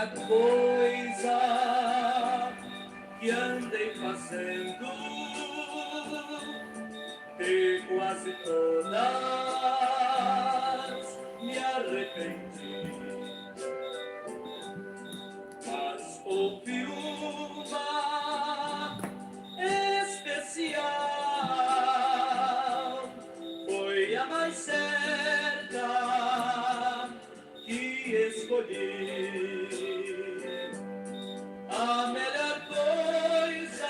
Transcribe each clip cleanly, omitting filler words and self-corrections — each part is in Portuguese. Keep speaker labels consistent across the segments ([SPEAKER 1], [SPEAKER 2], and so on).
[SPEAKER 1] cada coisa que andei fazendo, de quase todas me arrependi. Mas houve uma especial, foi a mais certa que escolhi. A melhor coisa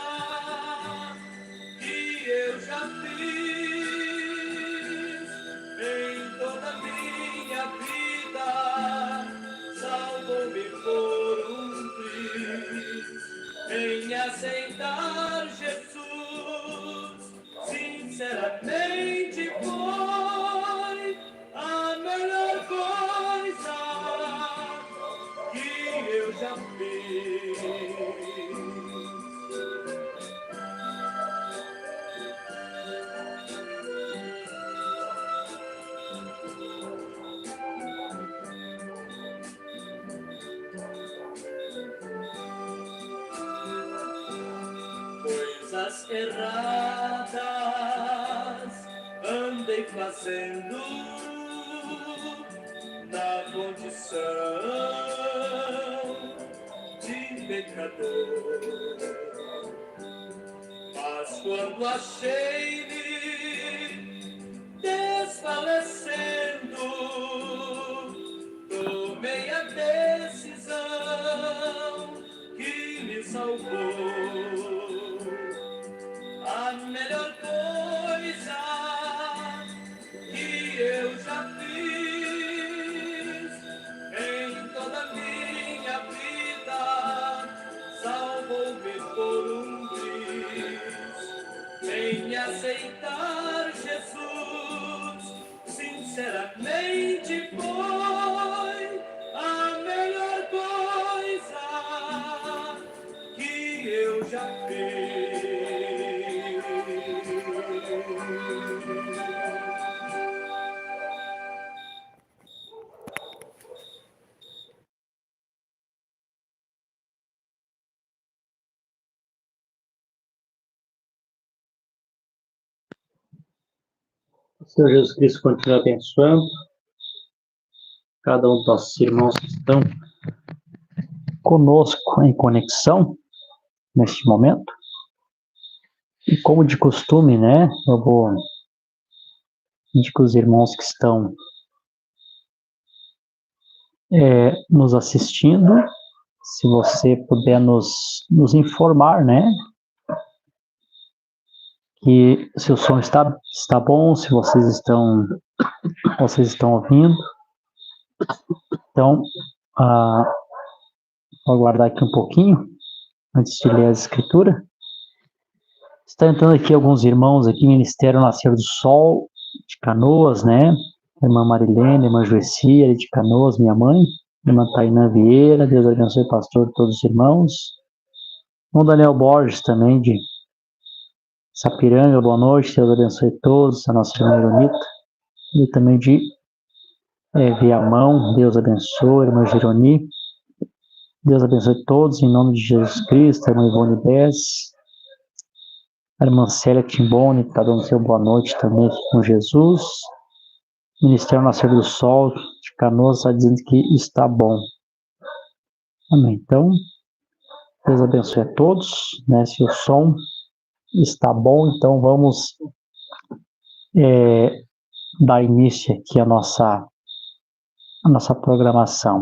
[SPEAKER 1] que eu já fiz em toda a minha vida, salvou-me por um triz, em aceitar Jesus. Sinceramente foi a melhor coisa que eu já fiz. Coisas erradas andei fazendo na condição de pecador, mas quando achei-me desfalecendo, tomei a decisão que me salvou. A melhor coisa que eu já fiz em toda a minha vida, salvou-me por um triz, em aceitar Jesus. Sinceramente foi a melhor coisa que eu já fiz.
[SPEAKER 2] Senhor Jesus Cristo continue abençoando cada um dos nossos irmãos que estão conosco em conexão neste momento. E como de costume, né, eu vou indicar os irmãos que estão nos assistindo, se você puder nos informar, né, que se o som está bom, se vocês estão ouvindo. Então, vou aguardar aqui um pouquinho, antes de ler a escritura. Está entrando aqui alguns irmãos aqui, Ministério Nascer do Sol, de Canoas, né? Irmã Marilene, irmã Joeci, de Canoas, minha mãe. Irmã Tainã Vieira, Deus abençoe, pastor, todos os irmãos. Irmão Daniel Borges também, de Sapiranga, boa noite, Deus abençoe todos. A nossa irmã Ironita, e também de Viamão, Deus abençoe. Irmã Gironi, Deus abençoe todos, em nome de Jesus Cristo. A irmã Ivone Bess, a irmã Célia Timboni, que está dando seu boa noite também aqui com Jesus. Ministério Nascer do Sol, de Canoas, está dizendo que está bom. Amém. Então, Deus abençoe a todos, né? Se o som está bom, então vamos dar início aqui à nossa programação.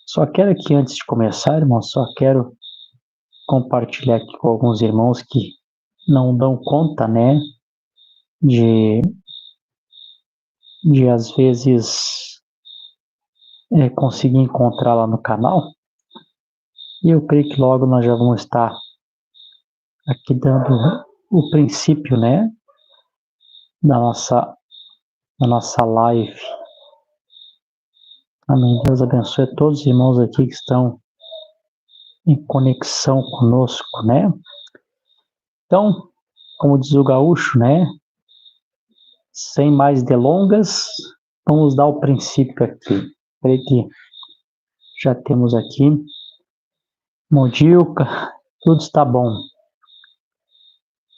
[SPEAKER 2] Só quero aqui, antes de começar, irmão, só quero compartilhar aqui com alguns irmãos que não dão conta, né, de às vezes conseguir encontrar lá no canal. E eu creio que logo nós já vamos estar aqui dando o princípio, né, da nossa live. Amém. Deus abençoe a todos os irmãos aqui que estão em conexão conosco, né? Então, como diz o gaúcho, né? Sem mais delongas, vamos dar o princípio aqui. Creio que Já temos aqui. Mondilca, tudo está bom.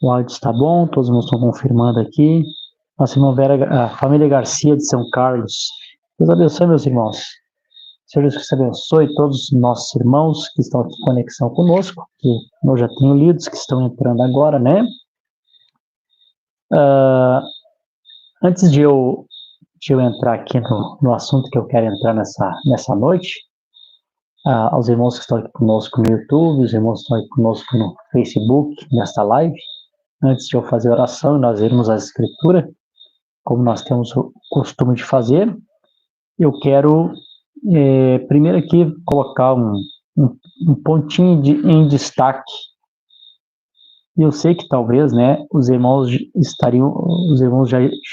[SPEAKER 2] O áudio está bom, todos estão confirmando aqui. Nossa irmã Vera, a família Garcia de São Carlos. Deus abençoe, meus irmãos. Senhor Jesus, que abençoe todos os nossos irmãos que estão aqui em conexão conosco, que eu já tenho lido, que estão entrando agora, né? Antes de eu entrar aqui no assunto que eu quero entrar nessa noite, aos irmãos que estão aqui conosco no YouTube, os irmãos que estão aqui conosco no Facebook, nesta live, antes de eu fazer a oração e nós irmos à Escritura, como nós temos o costume de fazer, eu quero primeiro aqui colocar um pontinho em destaque. E eu sei que talvez, né, os irmãos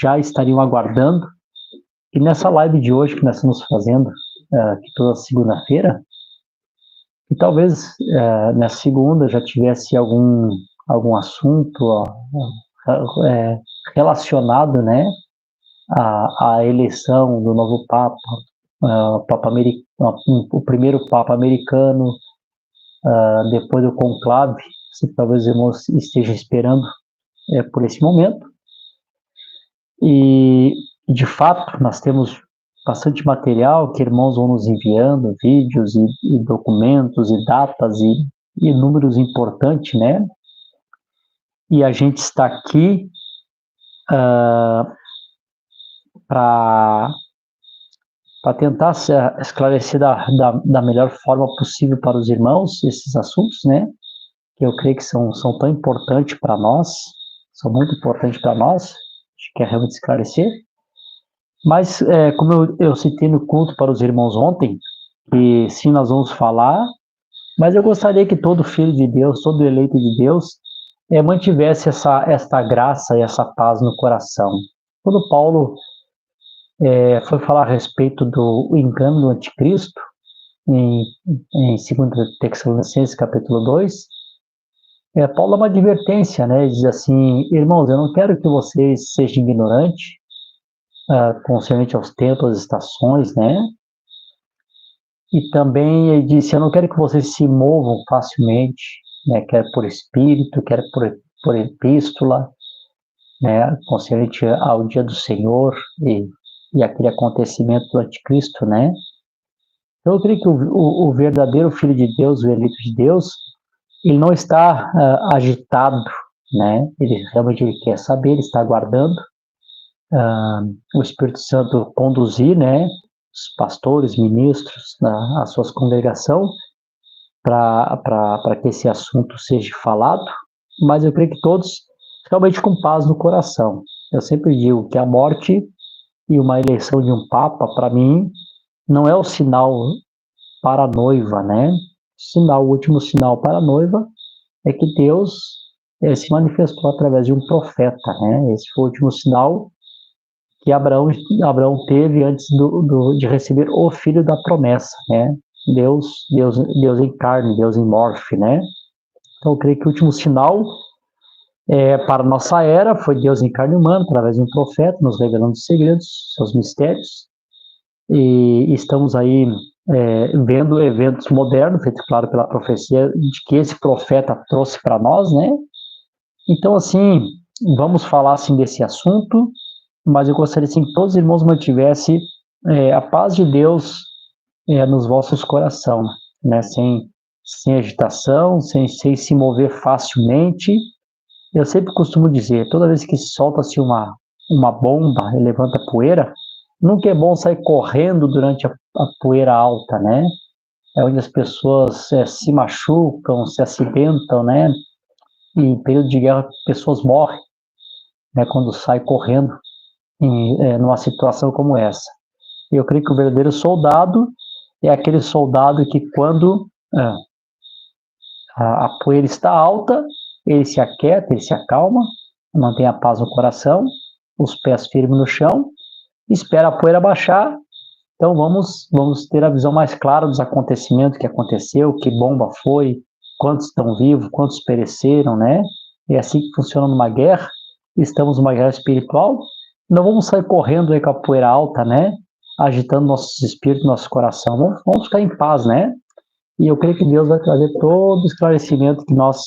[SPEAKER 2] já estariam aguardando, e nessa live de hoje que nós estamos fazendo, aqui toda segunda-feira, e talvez nessa segunda já tivesse algum assunto relacionado, né, à eleição do novo Papa, o primeiro Papa americano, depois do conclave, se talvez os irmãos estejam esperando por esse momento. E, de fato, nós temos bastante material que irmãos vão nos enviando, vídeos e documentos e datas e números importantes, né? E a gente está aqui para tentar esclarecer da melhor forma possível para os irmãos esses assuntos, né? Que eu creio que são tão importantes para nós, são muito importantes para nós, acho que é realmente esclarecer. Mas, como eu citei no culto para os irmãos ontem, que sim, nós vamos falar, mas eu gostaria que todo filho de Deus, todo eleito de Deus, mantivesse esta graça e essa paz no coração. Quando Paulo foi falar a respeito do engano do anticristo, em 2 Tessalonicenses, capítulo 2, Paulo dá uma advertência, né? Ele diz assim: irmãos, eu não quero que vocês sejam ignorantes concernente aos tempos, às estações, né? E também ele disse: eu não quero que vocês se movam facilmente, né? Quer por espírito, quer por epístola, né? Concernente ao dia do Senhor e aquele acontecimento do anticristo, né? Então, eu creio que o verdadeiro Filho de Deus, o eleito de Deus, ele não está agitado, né? Ele realmente quer saber, ele está aguardando o Espírito Santo conduzir, né, os pastores, ministros, a suas congregação, para que esse assunto seja falado, mas eu creio que todos realmente com paz no coração. Eu sempre digo que a morte e uma eleição de um Papa, para mim, não é o sinal para a noiva, né? O último sinal para a noiva é que Deus se manifestou através de um profeta, né? Esse foi o último sinal que Abraão teve antes de receber o filho da promessa, né? Deus em carne, Deus em morfe, né? Então, eu creio que o último sinal para a nossa era foi Deus em carne humana, através de um profeta, nos revelando os segredos, seus mistérios, e estamos aí vendo eventos modernos, feitos, claro, pela profecia de que esse profeta trouxe para nós, né? Então, assim, vamos falar, assim, desse assunto, mas eu gostaria, assim, que todos os irmãos mantivessem a paz de Deus nos vossos corações, né? Sem agitação, sem se mover facilmente. Eu sempre costumo dizer, toda vez que solta-se uma bomba e levanta poeira, nunca é bom sair correndo durante a poeira alta, né? É onde as pessoas se machucam, se acidentam, né? E em período de guerra, pessoas morrem, né? Quando sai correndo numa situação como essa. Eu creio que o verdadeiro soldado é aquele soldado que, quando a poeira está alta, ele se aquieta, ele se acalma, mantém a paz no coração, os pés firmes no chão, espera a poeira baixar. Então vamos ter a visão mais clara dos acontecimentos que aconteceu, que bomba foi, quantos estão vivos, quantos pereceram, né? É assim que funciona numa guerra. Estamos numa guerra espiritual. Não vamos sair correndo aí com a poeira alta, né? agitando nossos espíritos, nosso coração. Vamos ficar em paz, né? E eu creio que Deus vai trazer todo o esclarecimento que nós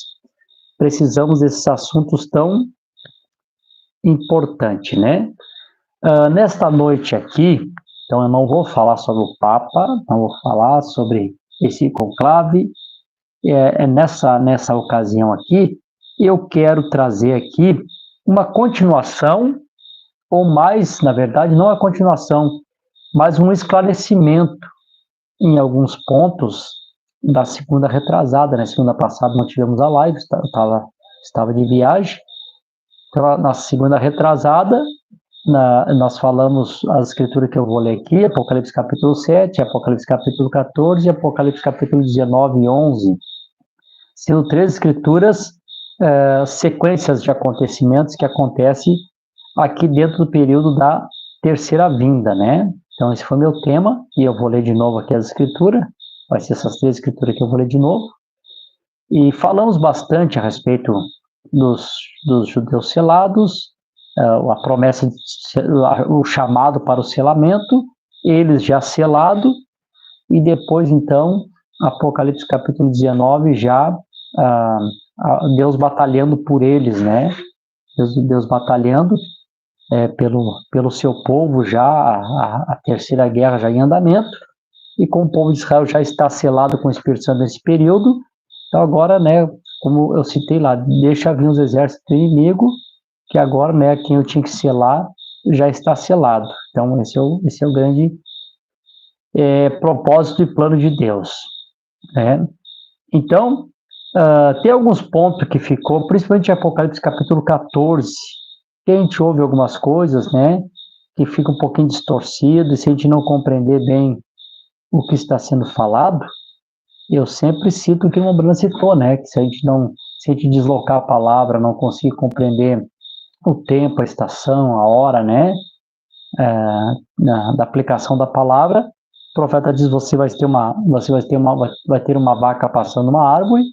[SPEAKER 2] precisamos desses assuntos tão importantes, né? Nesta noite aqui, então eu não vou falar sobre o Papa, não vou falar sobre esse conclave. Nessa ocasião aqui, eu quero trazer aqui uma continuação, ou mais, na verdade, não a continuação, mas um esclarecimento em alguns pontos da segunda retrasada, né? Segunda passada não tivemos a live, estava de viagem. Então, na segunda retrasada, nós falamos as escrituras que eu vou ler aqui, Apocalipse capítulo 7, Apocalipse capítulo 14, Apocalipse capítulo 19 e 11, sendo 3 escrituras, sequências de acontecimentos que acontecem aqui dentro do período da terceira vinda, né? Então, esse foi meu tema, e eu vou ler de novo aqui as escrituras, vai ser essas 3 escrituras que eu vou ler de novo, e falamos bastante a respeito dos judeus selados, a promessa, o chamado para o selamento, eles já selados, e depois, então, Apocalipse capítulo 19, já Deus batalhando por eles, né? Deus batalhando pelo seu povo, já a terceira guerra já em andamento, e como o povo de Israel já está selado com o Espírito Santo nesse período, então agora, né, como eu citei lá, deixa vir os exércitos do inimigo, que agora, né, quem eu tinha que selar já está selado. Então esse é o grande propósito e plano de Deus, né? Então, tem alguns pontos que ficou, principalmente em Apocalipse capítulo 14, que a gente ouve algumas coisas, né, que fica um pouquinho distorcido, e se a gente não compreender bem o que está sendo falado, eu sempre cito o que o Brando citou, né, que se a gente deslocar a palavra, não conseguir compreender o tempo, a estação, a hora, né, da aplicação da palavra, o profeta diz: você vai ter uma vaca passando uma árvore,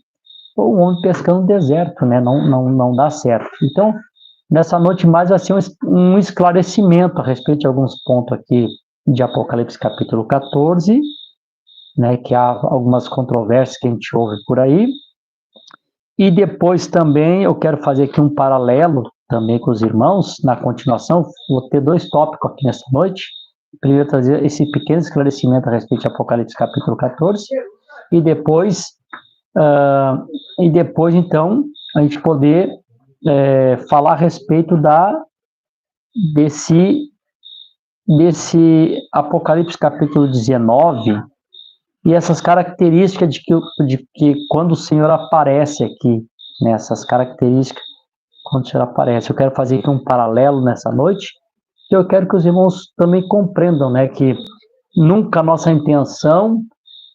[SPEAKER 2] ou um homem pescando no deserto, né, não dá certo. Então, nessa noite mais vai ser um esclarecimento a respeito de alguns pontos aqui de Apocalipse capítulo 14, né, que há algumas controvérsias que a gente ouve por aí. E depois também eu quero fazer aqui um paralelo também com os irmãos, na continuação, vou ter 2 tópicos aqui nessa noite. Primeiro trazer esse pequeno esclarecimento a respeito de Apocalipse capítulo 14, e depois então, a gente poder falar a respeito desse Apocalipse capítulo 19, e essas características de que quando o Senhor aparece aqui, né, essas características quando o Senhor aparece. Eu quero fazer aqui um paralelo nessa noite, que eu quero que os irmãos também compreendam, né, que nunca a nossa intenção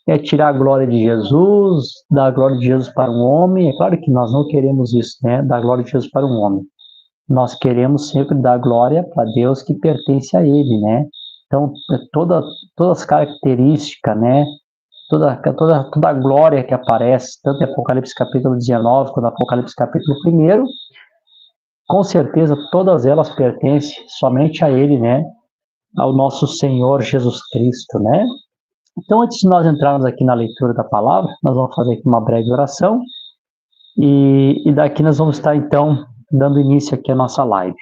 [SPEAKER 2] é tirar a glória de Jesus, dar a glória de Jesus para um homem. É claro que nós não queremos isso, né, dar a glória de Jesus para um homem. Nós queremos sempre dar glória para Deus que pertence a Ele, né? Então, todas as características, né, toda a glória que aparece, tanto em Apocalipse capítulo 19, quanto em Apocalipse capítulo 1, com certeza todas elas pertencem somente a Ele, né, ao nosso Senhor Jesus Cristo, né? Então, antes de nós entrarmos aqui na leitura da palavra, nós vamos fazer aqui uma breve oração, e daqui nós vamos estar, então, dando início aqui à nossa live.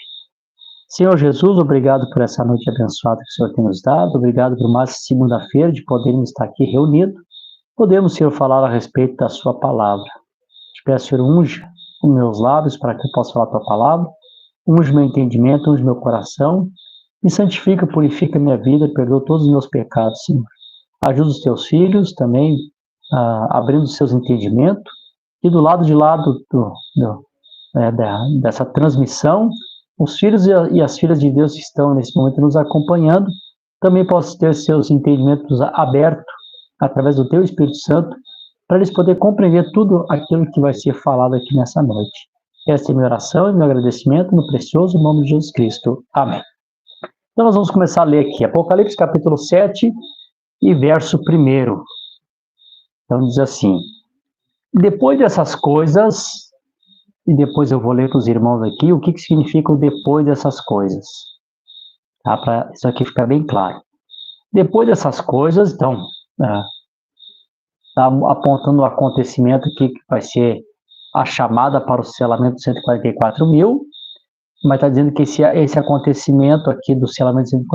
[SPEAKER 2] Senhor Jesus, obrigado por essa noite abençoada que o Senhor tem nos dado, obrigado por mais segunda-feira de podermos estar aqui reunidos, podemos, Senhor, falar a respeito da sua palavra. Te peço, Senhor, unja os meus lábios para que eu possa falar a tua palavra, unja meu entendimento, unja meu coração, me santifica, purifica minha vida, perdoa todos os meus pecados, Senhor. Ajuda os teus filhos também, abrindo os seus entendimentos, e do lado de lá dessa transmissão, os filhos e as filhas de Deus que estão nesse momento nos acompanhando, também possam ter seus entendimentos abertos através do teu Espírito Santo, para eles poderem compreender tudo aquilo que vai ser falado aqui nessa noite. Essa é a minha oração e meu agradecimento no precioso nome de Jesus Cristo. Amém. Então nós vamos começar a ler aqui, Apocalipse capítulo 7 e verso 1. Então diz assim: depois dessas coisas, e depois eu vou ler para os irmãos aqui o que significa o depois dessas coisas, tá? Para isso aqui ficar bem claro. Depois dessas coisas, então, está apontando o acontecimento aqui que vai ser a chamada para o selamento dos 144 mil, mas está dizendo que esse acontecimento aqui do selamento dos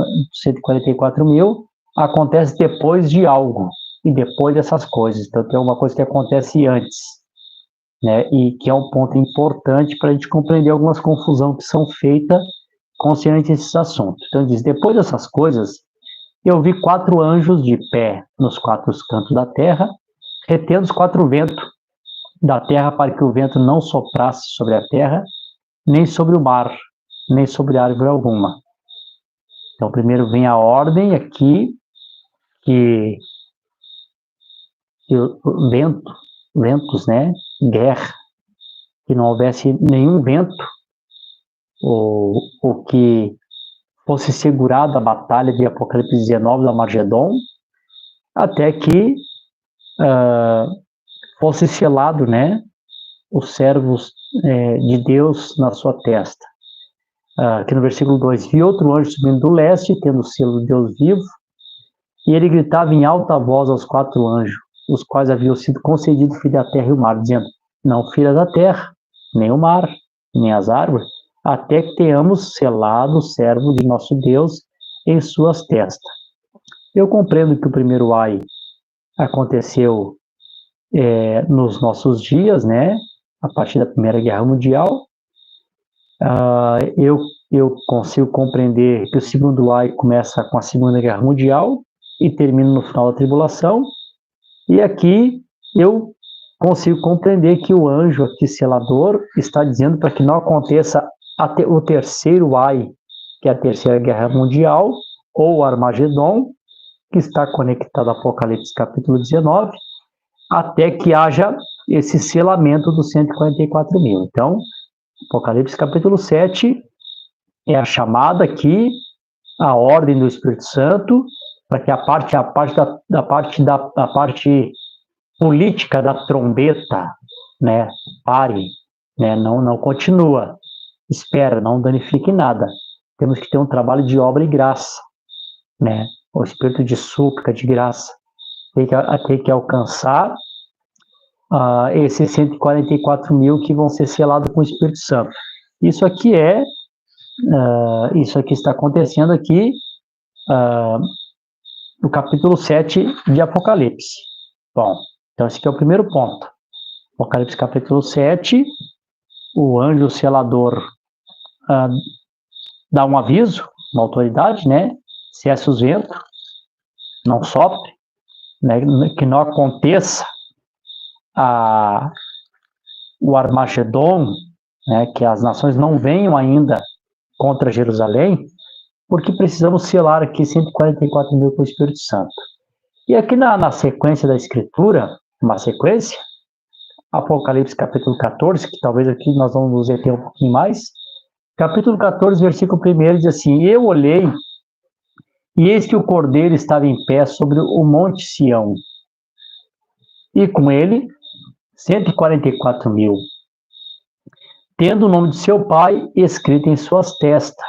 [SPEAKER 2] 144 mil acontece depois de algo, e depois dessas coisas. Então, tem uma coisa que acontece antes, né? E que é um ponto importante para a gente compreender algumas confusões que são feitas concernentes a esses assuntos. Então, diz: depois dessas coisas, eu vi 4 anjos de pé nos 4 cantos da terra, retendo os 4 ventos da terra, para que o vento não soprasse sobre a terra, nem sobre o mar, nem sobre árvore alguma. Então, primeiro vem a ordem aqui, que o ventos, né, guerra, que não houvesse nenhum vento, ou que fosse segurada a batalha de Apocalipse 19 da Margedon, até que fosse selado, né, os servos de Deus na sua testa. Aqui no versículo 2, vi outro anjo subindo do leste, tendo o selo de Deus vivo, e ele gritava em alta voz aos 4 anjos, os quais haviam sido concedidos ferir a terra e o mar, dizendo: não firas a terra, nem o mar, nem as árvores, até que tenhamos selado o servo de nosso Deus em suas testas. Eu compreendo que o primeiro ai aconteceu nos nossos dias, né, a partir da Primeira Guerra Mundial. Eu consigo compreender que o segundo ai começa com a Segunda Guerra Mundial e termina no final da tribulação. E aqui eu consigo compreender que o anjo aqui selador está dizendo para que não aconteça o terceiro ai, que é a Terceira Guerra Mundial, ou o Armagedon, que está conectado ao Apocalipse capítulo 19, até que haja esse selamento dos 144 mil. Então, Apocalipse capítulo 7 é a chamada aqui, a ordem do Espírito Santo, para que a parte política da trombeta, né, pare, né, não continua, espera, não danifique nada. Temos que ter um trabalho de obra e graça, né, o espírito de súplica, de graça, tem que alcançar esses 144 mil que vão ser selados com o Espírito Santo. Isso aqui está acontecendo aqui no capítulo 7 de Apocalipse. Bom, então esse aqui é o primeiro ponto. Apocalipse capítulo 7, o anjo selador dá um aviso, uma autoridade, né? Cesse os ventos, não sopre, né? Que não aconteça o Armagedon, né? Que as nações não venham ainda contra Jerusalém, porque precisamos selar aqui 144 mil com o Espírito Santo. E aqui na sequência da Escritura, uma sequência, Apocalipse capítulo 14, que talvez aqui nós vamos nos deter um pouquinho mais, capítulo 14, versículo 1 diz assim: eu olhei, e eis que o Cordeiro estava em pé sobre o monte Sião, e com ele 144 mil, tendo o nome de seu pai escrito em suas testas.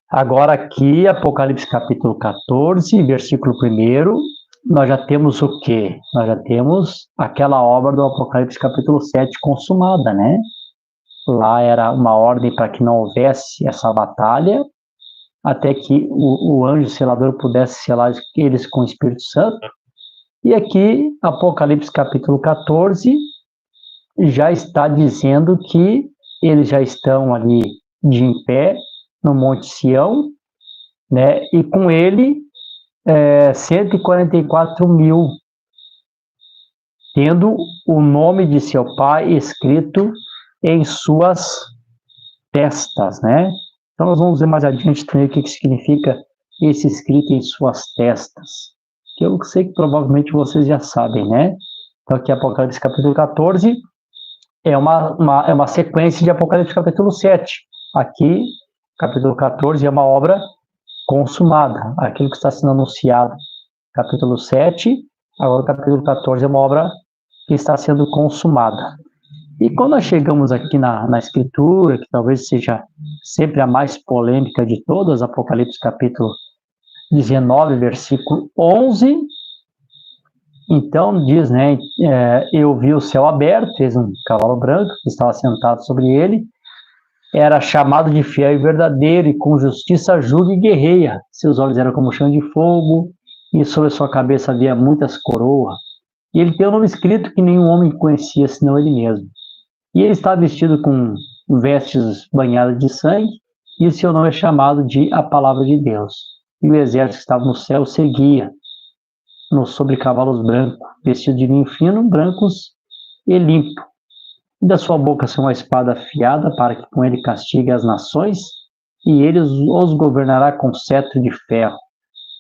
[SPEAKER 2] Agora aqui, Apocalipse capítulo 14, versículo 1, nós já temos o quê? Nós já temos aquela obra do Apocalipse capítulo 7 consumada, né? Lá era uma ordem para que não houvesse essa batalha, até que o anjo selador pudesse selar eles com o Espírito Santo. E aqui, Apocalipse capítulo 14, já está dizendo que eles já estão ali de em pé, no Monte Sião, né? E com ele 144 mil, tendo o nome de seu pai escrito em suas testas, né? Então nós vamos ver mais adiante também o que significa esse escrito em suas testas, que eu sei que provavelmente vocês já sabem, né? Então aqui Apocalipse capítulo 14 é uma sequência de Apocalipse capítulo 7. Aqui, capítulo 14 é uma obra consumada, aquilo que está sendo anunciado. Capítulo 7, agora o capítulo 14 é uma obra que está sendo consumada. E quando nós chegamos aqui na Escritura, que talvez seja sempre a mais polêmica de todas, Apocalipse capítulo 19, versículo 11. Então diz, né, eu vi o céu aberto, fez um cavalo branco que estava sentado sobre ele, era chamado de fiel e verdadeiro, e com justiça julga e guerreia. Seus olhos eram como chão de fogo, e sobre sua cabeça havia muitas coroas. E ele tem um nome escrito que nenhum homem conhecia, senão ele mesmo. E ele está vestido com vestes banhadas de sangue, e o seu nome é chamado de A Palavra de Deus. E o exército que estava no céu seguia, sobre cavalos brancos, vestidos de linho fino, brancos e limpo. E da sua boca são uma espada afiada, para que com ele castigue as nações, e ele os governará com cetro de ferro.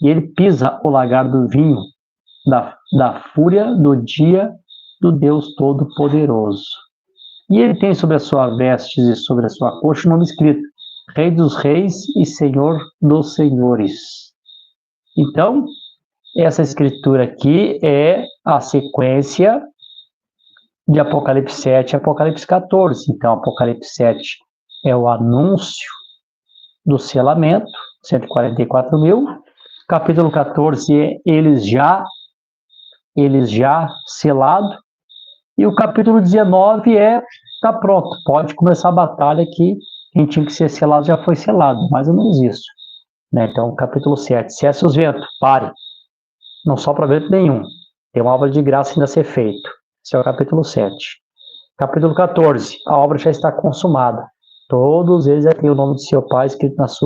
[SPEAKER 2] E ele pisa o lagar do vinho, da fúria do dia do Deus Todo-Poderoso. E ele tem sobre a sua vestes e sobre a sua coxa o nome escrito: Rei dos Reis e Senhor dos Senhores. Então, essa escritura aqui é a sequência de Apocalipse 7 e Apocalipse 14. Então, Apocalipse 7 é o anúncio do selamento, 144 mil. Capítulo 14 é eles já selado. E o capítulo 19 tá pronto, pode começar a batalha que quem tinha que ser selado já foi selado, mais ou menos isso. Né? Então, capítulo 7, cesse os ventos, pare. Não sopra vento nenhum. Tem uma obra de graça ainda a ser feita. Esse é o capítulo 7. Capítulo 14, a obra já está consumada. Todos eles já têm o nome de seu Pai escrito nas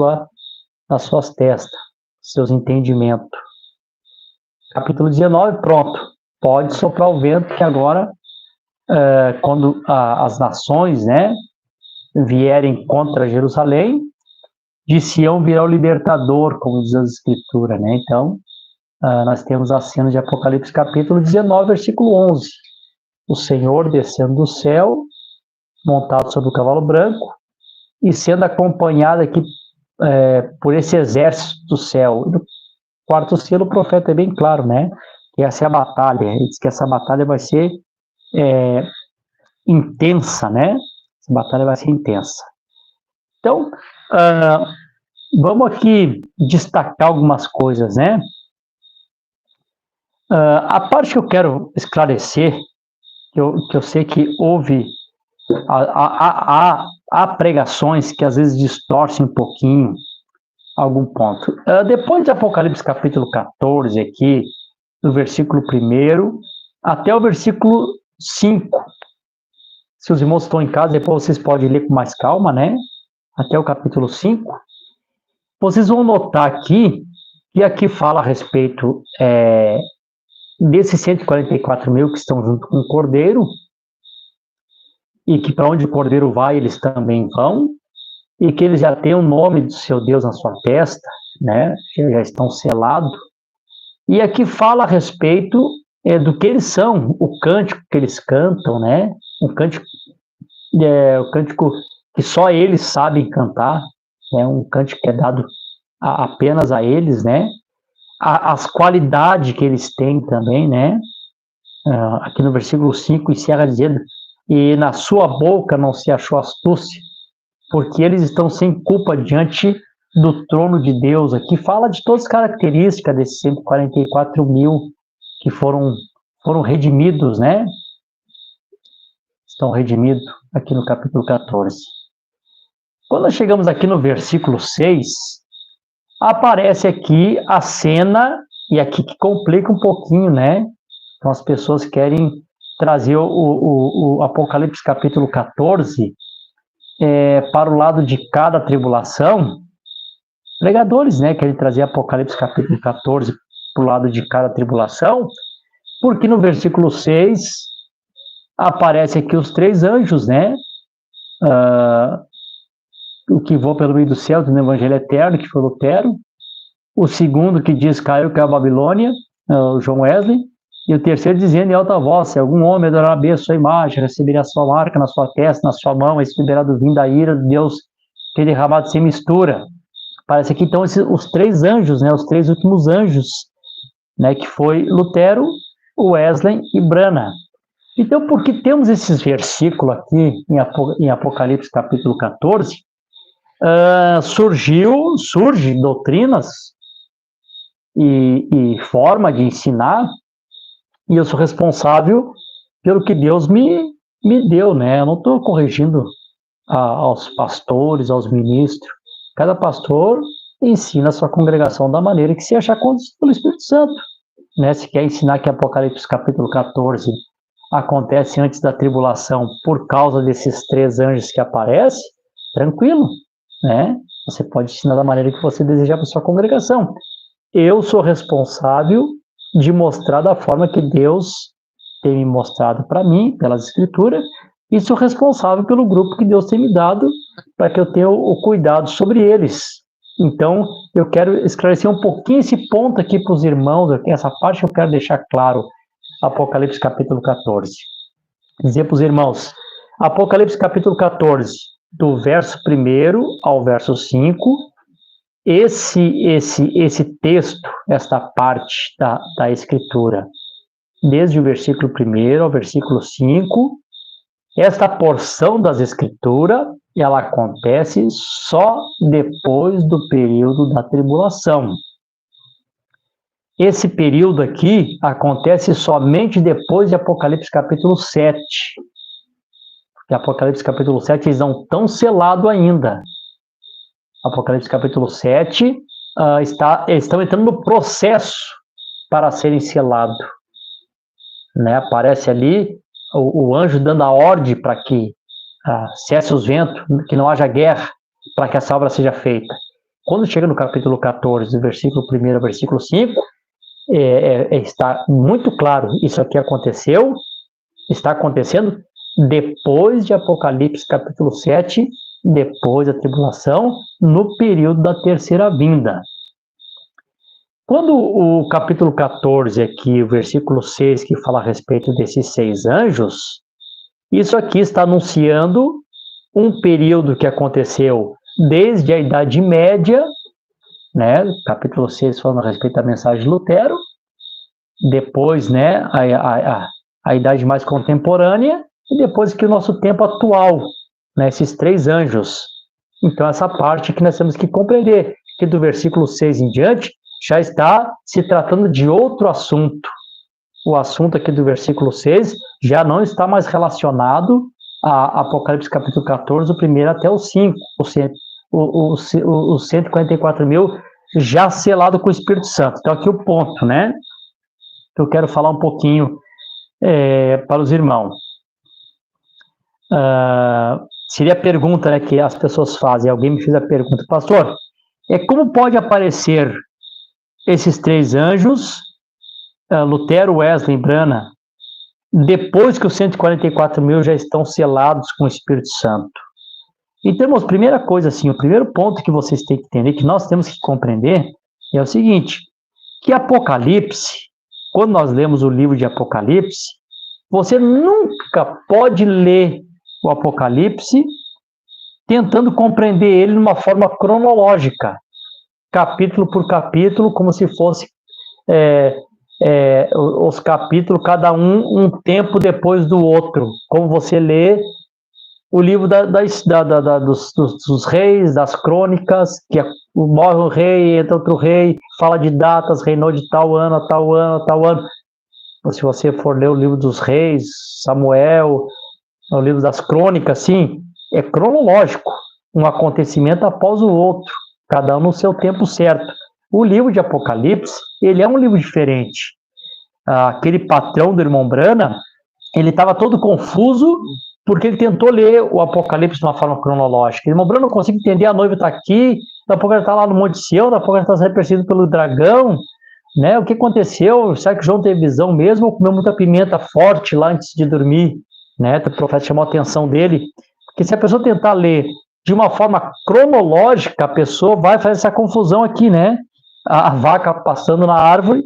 [SPEAKER 2] suas testas, seus entendimentos. Capítulo 19, pronto. Pode soprar o vento, que agora, quando as nações, né, vierem contra Jerusalém, de Sião virá o libertador, como diz a Escritura, né? Então, nós temos a cena de Apocalipse capítulo 19, versículo 11. O Senhor descendo do céu, montado sobre o cavalo branco, e sendo acompanhado aqui por esse exército do céu. E no quarto selo, o profeta é bem claro, né? Que essa é a batalha. Ele diz que essa batalha vai ser intensa, né? Essa batalha vai ser intensa. Então, vamos aqui destacar algumas coisas, né? A parte que eu quero esclarecer, que eu sei que houve, há pregações que às vezes distorcem um pouquinho algum ponto. Depois de Apocalipse capítulo 14 aqui, do versículo 1 até o versículo 5, se os irmãos estão em casa, depois vocês podem ler com mais calma, né? Até o capítulo 5, vocês vão notar aqui, que aqui fala a respeito desses 144 mil que estão junto com o Cordeiro, e que para onde o Cordeiro vai, eles também vão, e que eles já têm o nome do seu Deus na sua testa, né? Já estão selados. E aqui fala a respeito do que eles são, o cântico que eles cantam, né? O cântico que só eles sabem cantar, né? Um cântico que é dado apenas a eles, né? As qualidades que eles têm também, né? Aqui no versículo 5 encerra dizendo: e na sua boca não se achou astúcia, porque eles estão sem culpa diante do trono de Deus. Aqui fala de todas as características desses 144 mil que foram redimidos, né? Estão redimidos aqui no capítulo 14. Quando nós chegamos aqui no versículo 6, aparece aqui a cena, e aqui que complica um pouquinho, né? Então as pessoas querem trazer o Apocalipse capítulo 14 para o lado de cada tribulação. Pregadores, né, querem trazer Apocalipse capítulo 14 para o lado de cada tribulação, porque no versículo 6 aparece aqui os 3 anjos, né? O que voa pelo meio do céu, no Evangelho Eterno, que foi Lutero. O segundo que diz caiu a Babilônia, o John Wesley. E o terceiro dizendo em alta voz: se algum homem adorar a sua imagem, receberá a sua marca na sua testa, na sua mão, e se liberar do vinho da ira de Deus, que é derramado sem mistura. Parece aqui, então, os 3 anjos, né, os 3 últimos anjos, né, que foi Lutero, Wesley e Branham. Então, porque temos esses versículos aqui em Apocalipse capítulo 14, surge doutrinas e forma de ensinar, e eu sou responsável pelo que Deus me deu, né? Eu não estou corrigindo aos pastores, aos ministros. Cada pastor ensina a sua congregação da maneira que se achar conduzido pelo Espírito Santo, né? Se quer ensinar que Apocalipse capítulo 14 acontece antes da tribulação por causa desses 3 anjos que aparecem, tranquilo, né? Você pode ensinar da maneira que você desejar para sua congregação. Eu sou responsável de mostrar da forma que Deus tem me mostrado para mim, pelas escrituras, e sou responsável pelo grupo que Deus tem me dado para que eu tenha o cuidado sobre eles. Então, eu quero esclarecer um pouquinho esse ponto aqui para os irmãos, essa parte eu quero deixar claro, Apocalipse capítulo 14. Dizer para os irmãos, Apocalipse capítulo 14, do verso 1 ao verso 5, esse texto, esta parte da escritura, desde o versículo 1 ao versículo 5, esta porção das escrituras, ela acontece só depois do período da tribulação. Esse período aqui acontece somente depois de Apocalipse capítulo 7. Porque Apocalipse capítulo 7 eles não estão selados ainda. Apocalipse capítulo 7 eles estão entrando no processo para serem selados. Né? Aparece ali o anjo dando a ordem para que cesse os ventos, que não haja guerra, para que essa obra seja feita. Quando chega no capítulo 14, do versículo 1 ao versículo 5, está muito claro, isso aqui aconteceu, está acontecendo depois de Apocalipse capítulo 7, depois da tribulação, no período da terceira vinda. Quando o capítulo 14 aqui, o versículo 6, que fala a respeito desses 6 anjos, isso aqui está anunciando um período que aconteceu desde a Idade Média, né, capítulo 6 falando a respeito da mensagem de Lutero, depois, né, a idade mais contemporânea, e depois que o nosso tempo atual, né, esses 3 anjos. Então, essa parte que nós temos que compreender, que do versículo 6 em diante, já está se tratando de outro assunto. O assunto aqui do versículo 6 já não está mais relacionado a Apocalipse capítulo 14, o 1 até o 5, os 144 mil já selado com o Espírito Santo. Então aqui o ponto, né? Eu quero falar um pouquinho para os irmãos. Seria a pergunta, né, que as pessoas fazem. Alguém me fez a pergunta, pastor, como pode aparecer esses 3 anjos, Lutero, Wesley e Branham, depois que os 144 mil já estão selados com o Espírito Santo? Então, irmãos, primeira coisa, assim, o primeiro ponto que vocês têm que entender, que nós temos que compreender, é o seguinte, que Apocalipse, quando nós lemos o livro de Apocalipse, você nunca pode ler o Apocalipse tentando compreender ele de uma forma cronológica, capítulo por capítulo, como se fosse os capítulos, cada um tempo depois do outro, como você lê o livro dos reis, das crônicas, que morre um rei, entra outro rei, fala de datas, reinou de tal ano a tal ano a tal ano. Se você for ler o livro dos reis, Samuel, o livro das crônicas, sim, é cronológico, um acontecimento após o outro, cada um no seu tempo certo. O livro de Apocalipse, ele é um livro diferente. Aquele patrão do irmão Branham, ele estava todo confuso porque ele tentou ler o Apocalipse de uma forma cronológica. O irmão Branham não consegue entender, a noiva está aqui, daqui a pouco ela está lá no Monte Sião, daqui a pouco ela está sendo perseguida pelo dragão, né? O que aconteceu? Será que João teve visão mesmo ou comeu muita pimenta forte lá antes de dormir? Né? O profeta chamou a atenção dele. Porque se a pessoa tentar ler de uma forma cronológica, a pessoa vai fazer essa confusão aqui, né? A vaca passando na árvore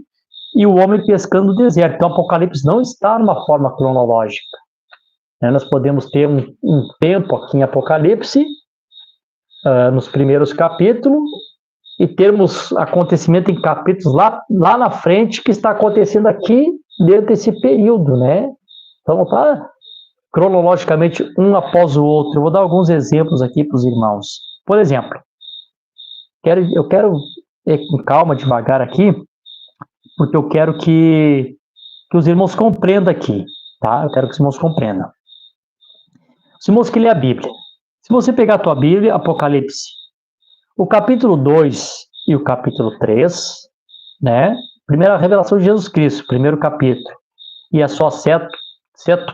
[SPEAKER 2] e o homem pescando no deserto. Então, o Apocalipse não está numa forma cronológica. Nós podemos ter um tempo aqui em Apocalipse, nos primeiros capítulos, e termos acontecimento em capítulos lá na frente que está acontecendo aqui dentro desse período, né? Então, tá cronologicamente um após o outro. Eu vou dar alguns exemplos aqui para os irmãos. Por exemplo, eu quero com calma, devagar aqui, porque eu quero que os irmãos compreendam aqui, tá? Eu quero que os irmãos compreendam. Os irmãos que lê a Bíblia. Se você pegar a tua Bíblia, Apocalipse, o capítulo 2 e o capítulo 3, né? Primeira revelação de Jesus Cristo, primeiro capítulo, e a sua seto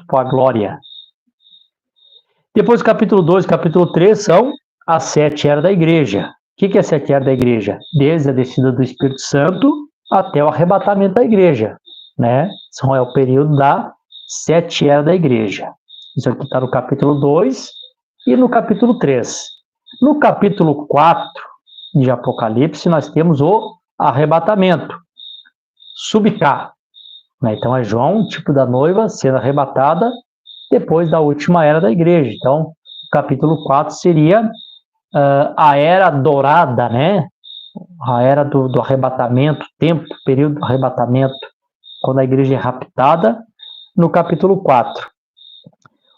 [SPEAKER 2] para a glória. Depois, capítulo 2 e capítulo 3 são as 7 eras da igreja. O que é a 7 eras da igreja? Desde a descida do Espírito Santo até o arrebatamento da igreja, né? É o período da 7 eras da igreja. Isso aqui está no capítulo 2 e no capítulo 3. No capítulo 4 de Apocalipse, nós temos o arrebatamento, subcar. Né? Então, é João, tipo da noiva, sendo arrebatada depois da última era da igreja. Então, o capítulo 4 seria a era dourada, né? A era do arrebatamento, tempo, período do arrebatamento, quando a igreja é raptada, no capítulo 4.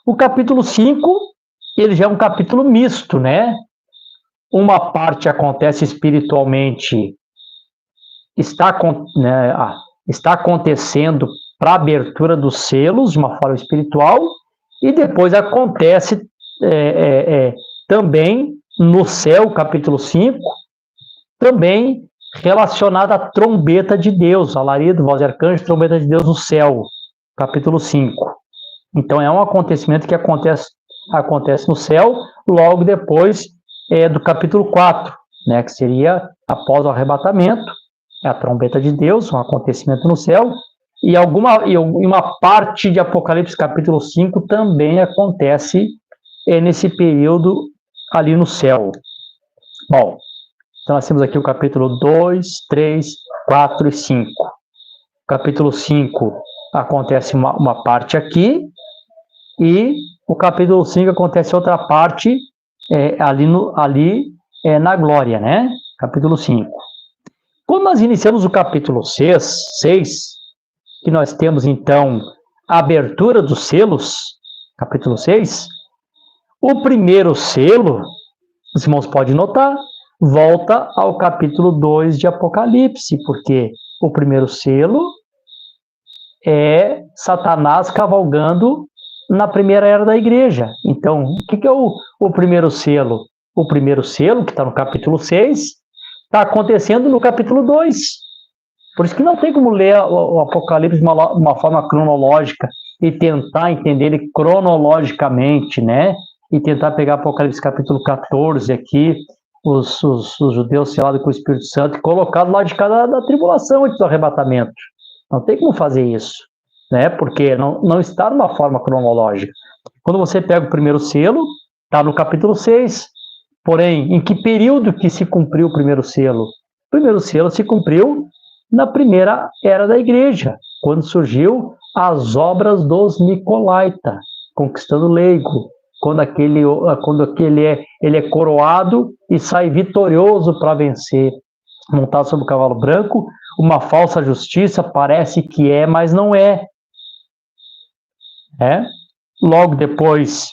[SPEAKER 2] O capítulo 5, ele já é um capítulo misto, né? Uma parte acontece espiritualmente, está acontecendo para a abertura dos selos, de uma forma espiritual, e depois acontece também no céu, capítulo 5, também relacionado à trombeta de Deus, alarido, voz de arcanjo, trombeta de Deus no céu, capítulo 5. Então é um acontecimento que acontece no céu, logo depois do capítulo 4, né, que seria após o arrebatamento, a trombeta de Deus, um acontecimento no céu, e uma parte de Apocalipse capítulo 5 também acontece nesse período ali no céu. Bom, então nós temos aqui o capítulo 2, 3, 4 e 5. Capítulo 5 acontece uma parte aqui, e o capítulo 5 acontece outra parte ali na glória, né? Capítulo 5. Quando nós iniciamos o capítulo 6, que nós temos então a abertura dos selos, capítulo 6, o primeiro selo, os irmãos podem notar, volta ao capítulo 2 de Apocalipse, porque o primeiro selo é Satanás cavalgando na primeira era da igreja. Então, o que é o primeiro selo? O primeiro selo, que está no capítulo 6, está acontecendo no capítulo 2. Por isso que não tem como ler o Apocalipse de uma forma cronológica e tentar entender ele cronologicamente, né? E tentar pegar Apocalipse capítulo 14 aqui, os judeus selados com o Espírito Santo, e colocado lá de cada da tribulação antes do arrebatamento. Não tem como fazer isso, né? Porque não está numa forma cronológica. Quando você pega o primeiro selo, está no capítulo 6. Porém, em que período que se cumpriu o primeiro selo? O primeiro selo se cumpriu na primeira era da igreja, quando surgiu as obras dos Nicolaita, conquistando o leigo, quando ele é coroado e sai vitorioso para vencer, montado sobre o cavalo branco, uma falsa justiça, parece que é, mas não é. Logo depois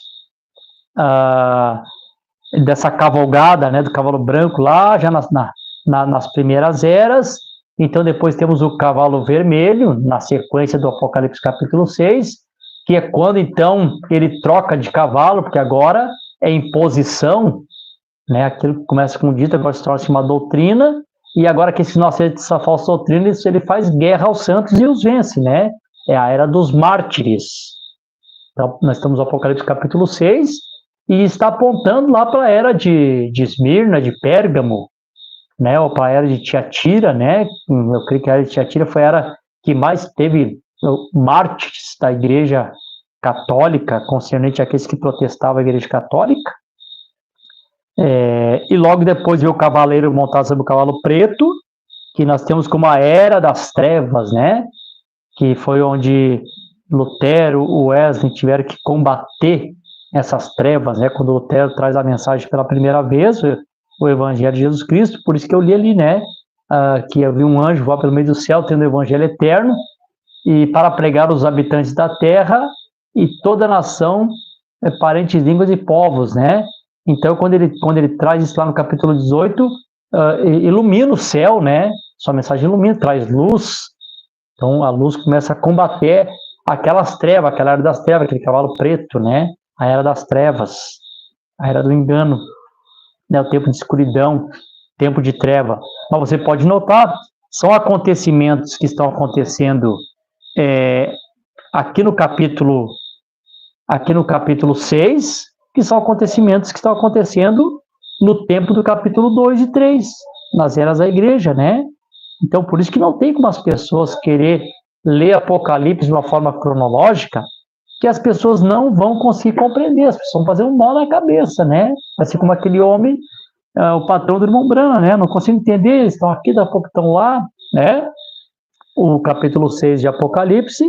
[SPEAKER 2] dessa cavalgada, né, do cavalo branco lá, já nas primeiras eras. Então depois temos o cavalo vermelho, na sequência do Apocalipse capítulo 6, que é quando então ele troca de cavalo, porque agora é imposição, né, aquilo que começa com dito, agora se torna uma doutrina, e agora que esse nosso essa falsa doutrina, ele faz guerra aos santos e os vence, né? É a era dos mártires. Então nós estamos no Apocalipse capítulo 6, e está apontando lá para a era de Esmirna, de Pérgamo, né, ou para a era de Tiatira, né? Eu creio que a era de Tiatira foi a era que mais teve mártires da igreja católica, concernente àqueles que protestavam a igreja católica. E logo depois veio o cavaleiro montado sobre o cavalo preto, que nós temos como a era das trevas, né? Que foi onde Lutero, o Wesley tiveram que combater essas trevas, né? Quando Lutero traz a mensagem pela primeira vez, o Evangelho de Jesus Cristo, por isso que eu li ali, né? Que havia um anjo voar pelo meio do céu, tendo o Evangelho eterno, e para pregar os habitantes da terra e toda a nação, parentes, línguas e povos, né? Então, quando ele traz isso lá no capítulo 18, ilumina o céu, né? Sua mensagem ilumina, traz luz Então a luz começa a combater aquelas trevas, aquela era das trevas, aquele cavalo preto, né? A era das trevas, a era do engano, né? O tempo de escuridão, tempo de treva. Mas você pode notar, são acontecimentos que estão acontecendo aqui no capítulo 6, que são acontecimentos que estão acontecendo no tempo do capítulo 2 e 3, nas eras da igreja, né? Então, por isso que não tem como as pessoas querer ler Apocalipse de uma forma cronológica, que as pessoas não vão conseguir compreender, as pessoas vão fazer um nó na cabeça, né? Assim como aquele homem, o patrão do irmão Branham, né? Não consigo entender, eles estão aqui, daqui a pouco estão lá, né? O capítulo 6 de Apocalipse,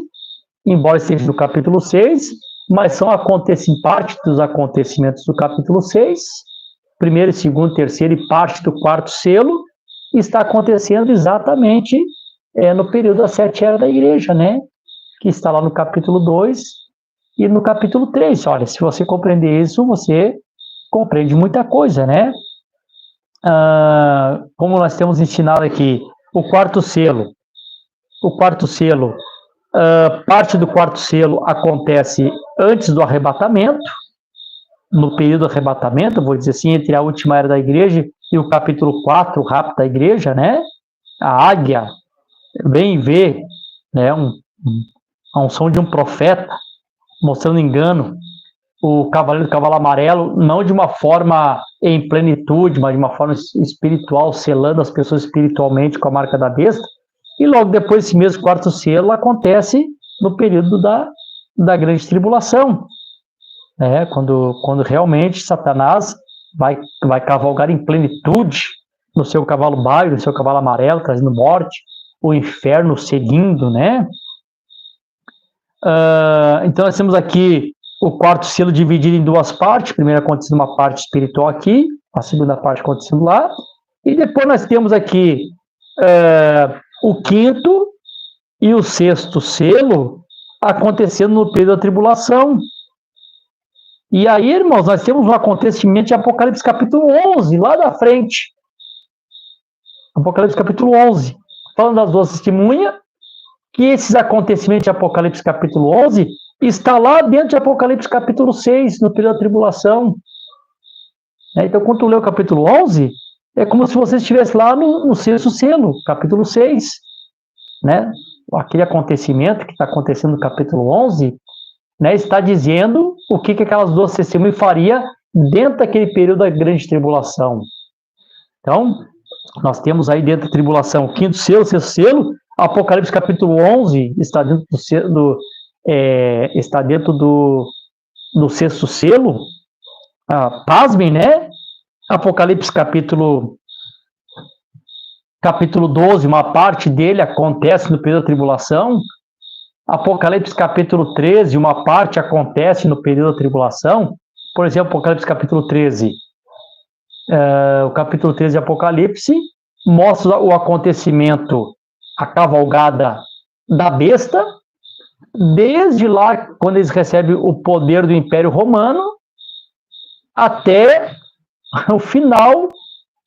[SPEAKER 2] embora esteja no capítulo 6, mas são parte dos acontecimentos do capítulo 6, primeiro, segundo, terceiro e parte do quarto selo, está acontecendo exatamente no período das 7 eras da igreja, né? Que está lá no capítulo 2 e no capítulo 3. Olha, se você compreender isso, você compreende muita coisa, né? Como nós temos ensinado aqui, o quarto selo, parte do quarto selo acontece antes do arrebatamento, no período do arrebatamento, vou dizer assim, entre a última era da igreja e o capítulo 4, o rapto da igreja, né? A águia vem ver, né, a unção de um profeta, mostrando engano, o cavaleiro do cavalo amarelo, não de uma forma em plenitude, mas de uma forma espiritual, selando as pessoas espiritualmente com a marca da besta, e logo depois esse mesmo quarto selo acontece no período da grande tribulação, quando realmente Satanás vai cavalgar em plenitude no seu cavalo baio, no seu cavalo amarelo, trazendo morte, o inferno seguindo, né? Então nós temos aqui o quarto selo dividido em duas partes, primeiro acontecendo uma parte espiritual aqui, a segunda parte acontecendo lá, e depois nós temos aqui o quinto e o sexto selo acontecendo no período da tribulação. E aí, irmãos, nós temos um acontecimento de Apocalipse capítulo 11, lá da frente. Apocalipse capítulo 11, falando das duas testemunhas, que esses acontecimentos de Apocalipse capítulo 11 está lá dentro de Apocalipse capítulo 6, no período da tribulação. Então, quando tu lê o capítulo 11, é como se você estivesse lá no sexto selo, capítulo 6, né? Aquele acontecimento que está acontecendo no capítulo 11, né, está dizendo o que aquelas duas testemunhas fariam dentro daquele período da grande tribulação. Então, nós temos aí dentro da tribulação o quinto selo, o sexto selo, Apocalipse capítulo 11 está dentro do sexto selo. Pasmem, né? Apocalipse capítulo 12, uma parte dele acontece no período da tribulação. Apocalipse capítulo 13, uma parte acontece no período da tribulação. Por exemplo, Apocalipse capítulo 13. O capítulo 13 de Apocalipse mostra o acontecimento, a cavalgada da besta, desde lá, quando eles recebem o poder do Império Romano, até o final,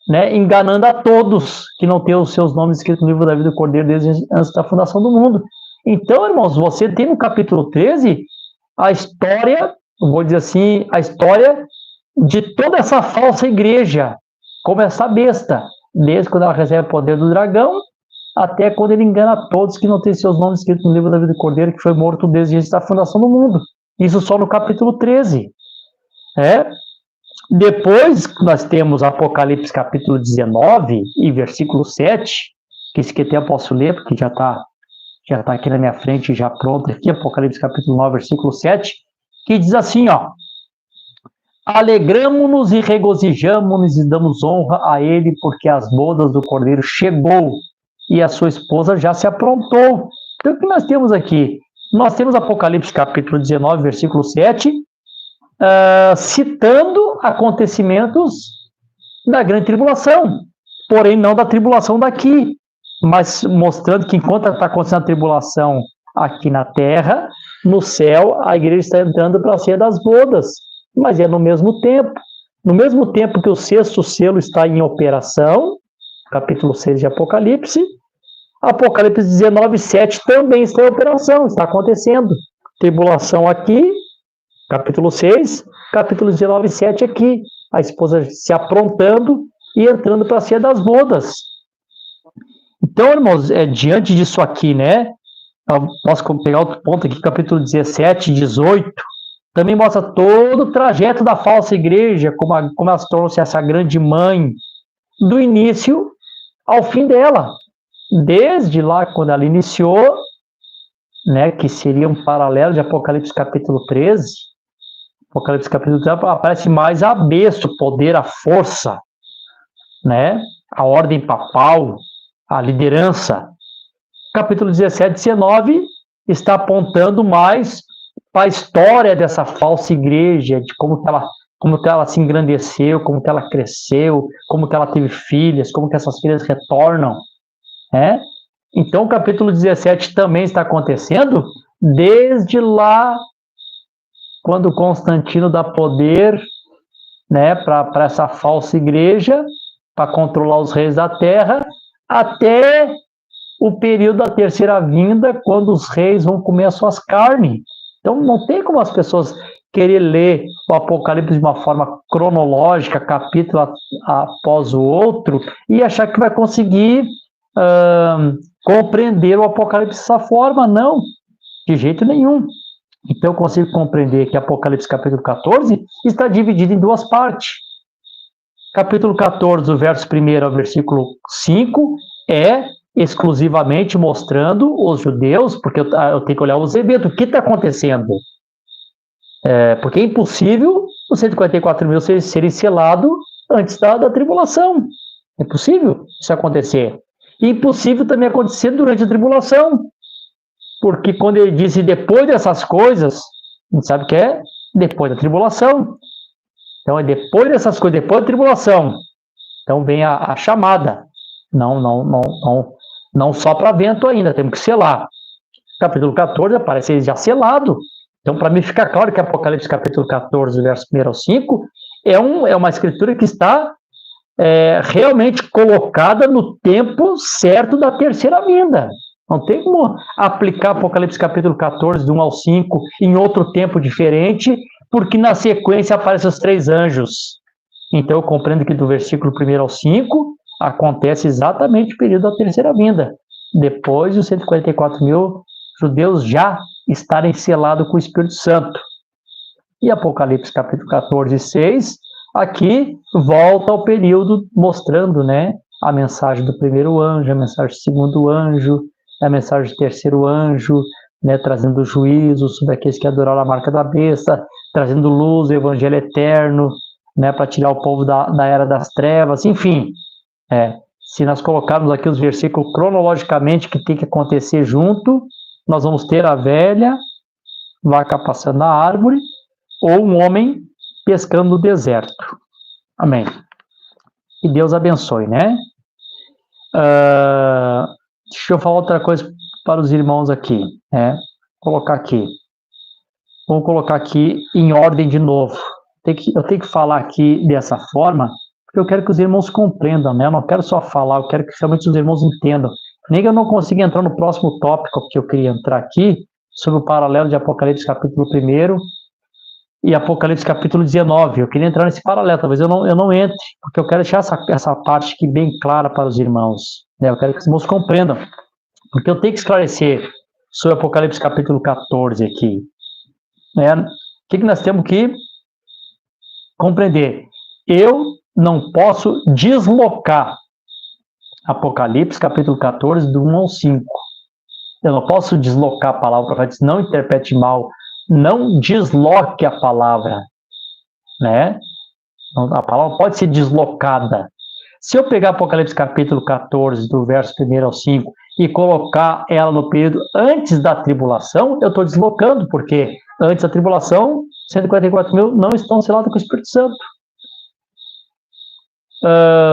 [SPEAKER 2] né, enganando a todos que não têm os seus nomes escritos no livro da vida do Cordeiro desde antes da fundação do mundo. Então, irmãos, você tem no capítulo 13 a história, vou dizer assim, a história de toda essa falsa igreja, como essa besta, desde quando ela recebe o poder do dragão, até quando ele engana todos que não têm seus nomes escritos no livro da vida do Cordeiro, que foi morto desde antes da fundação do mundo. Isso só no capítulo 13. Depois nós temos Apocalipse capítulo 19 e versículo 7, que esse que até eu posso ler, porque já está aqui na minha frente, já pronto aqui, Apocalipse capítulo 9, versículo 7, que diz assim, alegramo-nos e regozijamo-nos e damos honra a ele, porque as bodas do Cordeiro chegou e a sua esposa já se aprontou. Então, o que nós temos aqui? Nós temos Apocalipse capítulo 19, versículo 7, citando acontecimentos da grande tribulação, porém não da tribulação daqui, mas mostrando que enquanto está acontecendo a tribulação aqui na terra, no céu, a igreja está entrando para a ceia das bodas, mas é no mesmo tempo que o sexto selo está em operação, capítulo 6 de Apocalipse, Apocalipse 19, 7 também está em operação, está acontecendo. Tribulação aqui, capítulo 6, capítulo 19, 7 aqui. A esposa se aprontando e entrando para a ceia das bodas. Então, irmãos, diante disso aqui, né? Posso pegar outro ponto aqui, capítulo 17, 18. Também mostra todo o trajeto da falsa igreja, como ela se tornou essa grande mãe, do início ao fim dela. Desde lá, quando ela iniciou, né, que seria um paralelo de Apocalipse capítulo 13, Apocalipse capítulo 13 aparece mais a besta, o poder, a força, né, a ordem papal, a liderança. Capítulo 17, 19 está apontando mais para a história dessa falsa igreja, de como que ela se engrandeceu, como que ela cresceu, como que ela teve filhas, como que essas filhas retornam, né? Então, o capítulo 17 também está acontecendo desde lá, quando Constantino dá poder, né, para essa falsa igreja, para controlar os reis da terra, até o período da terceira vinda, quando os reis vão comer as suas carnes. Então, não tem como as pessoas querer ler o Apocalipse de uma forma cronológica, capítulo após o outro, e achar que vai conseguir compreender o Apocalipse dessa forma. Não, de jeito nenhum. Então, eu consigo compreender que Apocalipse capítulo 14 está dividido em duas partes. Capítulo 14, do verso 1 ao versículo 5, é exclusivamente mostrando os judeus, porque eu tenho que olhar os eventos, o que está acontecendo. Porque é impossível os 144 mil serem selados antes da tribulação. É impossível isso acontecer. E impossível também acontecer durante a tribulação. Porque quando ele disse depois dessas coisas, a gente sabe que é depois da tribulação. Então é depois dessas coisas, depois da tribulação. Então vem a chamada. Não só para vento ainda, temos que selar. Capítulo 14 aparece já selado. Então, para mim ficar claro que Apocalipse capítulo 14, verso 1 ao 5, é uma escritura que está realmente colocada no tempo certo da terceira vinda. Não tem como aplicar Apocalipse capítulo 14, de 1 ao 5, em outro tempo diferente, porque na sequência aparecem os 3 anjos. Então, eu compreendo que do versículo 1 ao 5, acontece exatamente o período da terceira vinda, depois dos 144 mil judeus já estarem selados com o Espírito Santo. E Apocalipse capítulo 14, 6, aqui volta ao período mostrando, né, a mensagem do primeiro anjo, a mensagem do segundo anjo, a mensagem do terceiro anjo, né, trazendo juízo sobre aqueles que adoraram a marca da besta, trazendo luz, o evangelho eterno, né, para tirar o povo da era das trevas, enfim. Se nós colocarmos aqui os versículos cronologicamente que tem que acontecer junto, nós vamos ter a velha vaca passando na árvore ou um homem pescando no deserto. Amém. Que Deus abençoe, né? Deixa eu falar outra coisa para os irmãos aqui, né? Vamos colocar aqui em ordem de novo. Eu tenho que falar aqui dessa forma, porque eu quero que os irmãos compreendam, né? Eu não quero só falar, eu quero que realmente os irmãos entendam. Nem que eu não consiga entrar no próximo tópico que eu queria entrar aqui, sobre o paralelo de Apocalipse capítulo 1 e Apocalipse capítulo 19. Eu queria entrar nesse paralelo, talvez eu não entre, porque eu quero deixar essa parte aqui bem clara para os irmãos, né? Eu quero que os irmãos compreendam, porque eu tenho que esclarecer sobre Apocalipse capítulo 14 aqui, né? O que nós temos que compreender? Eu não posso deslocar Apocalipse capítulo 14, do 1 ao 5. Eu não posso deslocar a palavra, para dizer, não interprete mal, não desloque a palavra, né? A palavra pode ser deslocada. Se eu pegar Apocalipse capítulo 14, do verso 1 ao 5, e colocar ela no período antes da tribulação, eu estou deslocando, porque antes da tribulação, 144 mil não estão selados com o Espírito Santo.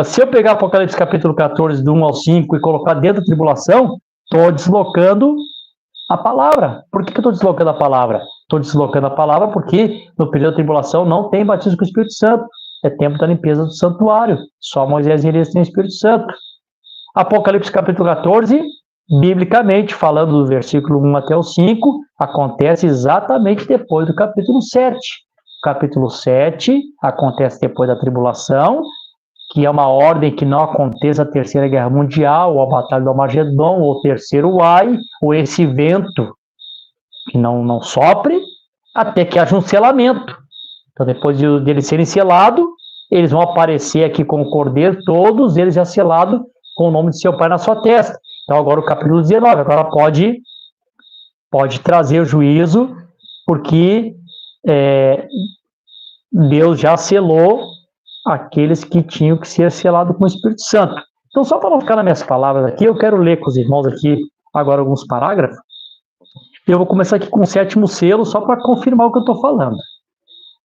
[SPEAKER 2] Se eu pegar Apocalipse capítulo 14, do 1 ao 5, e colocar dentro da tribulação, estou deslocando a palavra. Por que eu estou deslocando a palavra? Estou deslocando a palavra porque no período da tribulação não tem batismo com o Espírito Santo. É tempo da limpeza do santuário. Só Moisés e Elias têm o Espírito Santo. Apocalipse capítulo 14 biblicamente, falando do versículo 1 até o 5, acontece exatamente depois do capítulo 7. O capítulo 7 acontece depois da tribulação, que é uma ordem que não aconteça a Terceira Guerra Mundial, ou a Batalha do Armagedon, ou o Terceiro Ai, ou esse vento que não sopre, até que haja um selamento. Então, depois de eles serem selados, eles vão aparecer aqui com o cordeiro, todos eles já selados com o nome de seu pai na sua testa. Então, agora o capítulo 19, agora pode trazer o juízo, porque Deus já selou aqueles que tinham que ser selados com o Espírito Santo. Então, só para não ficar nas minhas palavras aqui, eu quero ler com os irmãos aqui agora alguns parágrafos. Eu vou começar aqui com o 7º selo, só para confirmar o que eu estou falando.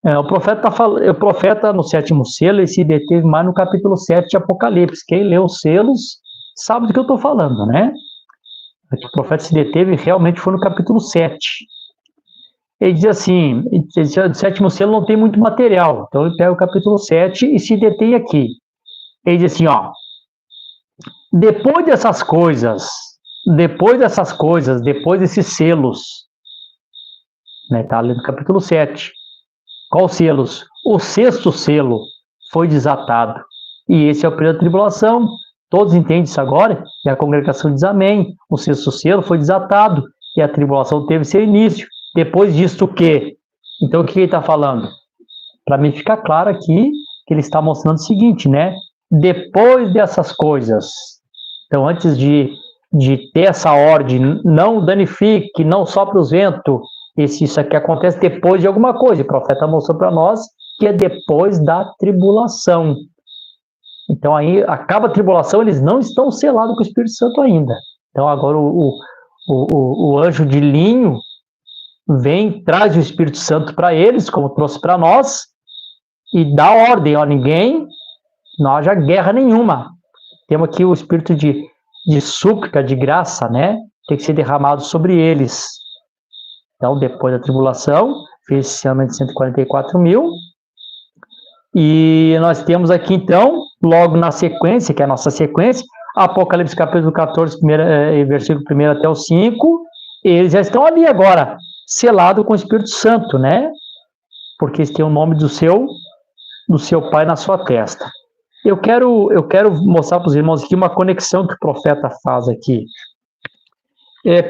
[SPEAKER 2] O profeta no 7º selo, ele se deteve mais no capítulo 7 de Apocalipse. Quem lê os selos sabe do que eu estou falando, né? O profeta se deteve realmente foi no capítulo 7. Ele diz assim, o 7º selo não tem muito material, então ele pega o capítulo 7 e se detém aqui. Ele diz assim, ó, depois desses selos, né, tá ali no capítulo 7, qual selos? O 6º selo foi desatado, e esse é o período da tribulação, todos entendem isso agora, e a congregação diz amém, o 6º selo foi desatado, e a tribulação teve seu início. Depois disso, o quê? Então, o que ele está falando? Para mim ficar claro aqui, que ele está mostrando o seguinte, né? Depois dessas coisas, então, antes de ter essa ordem, não danifique, não sopre os ventos, isso aqui acontece depois de alguma coisa. O profeta mostrou para nós que é depois da tribulação. Então, aí acaba a tribulação, eles não estão selados com o Espírito Santo ainda. Então, agora o anjo de linho vem, traz o Espírito Santo para eles, como trouxe para nós, e dá ordem, ó, não haja guerra nenhuma. Temos aqui o Espírito de súplica, de graça, né? Tem que ser derramado sobre eles. Então, depois da tribulação, fez esse ano de 144 mil. E nós temos aqui, então, logo na sequência, que é a nossa sequência, Apocalipse capítulo 14, versículo 1 até o 5, eles já estão ali agora, selado com o Espírito Santo, né? Porque eles têm o nome do seu pai na sua testa. Eu quero mostrar para os irmãos aqui uma conexão que o profeta faz aqui.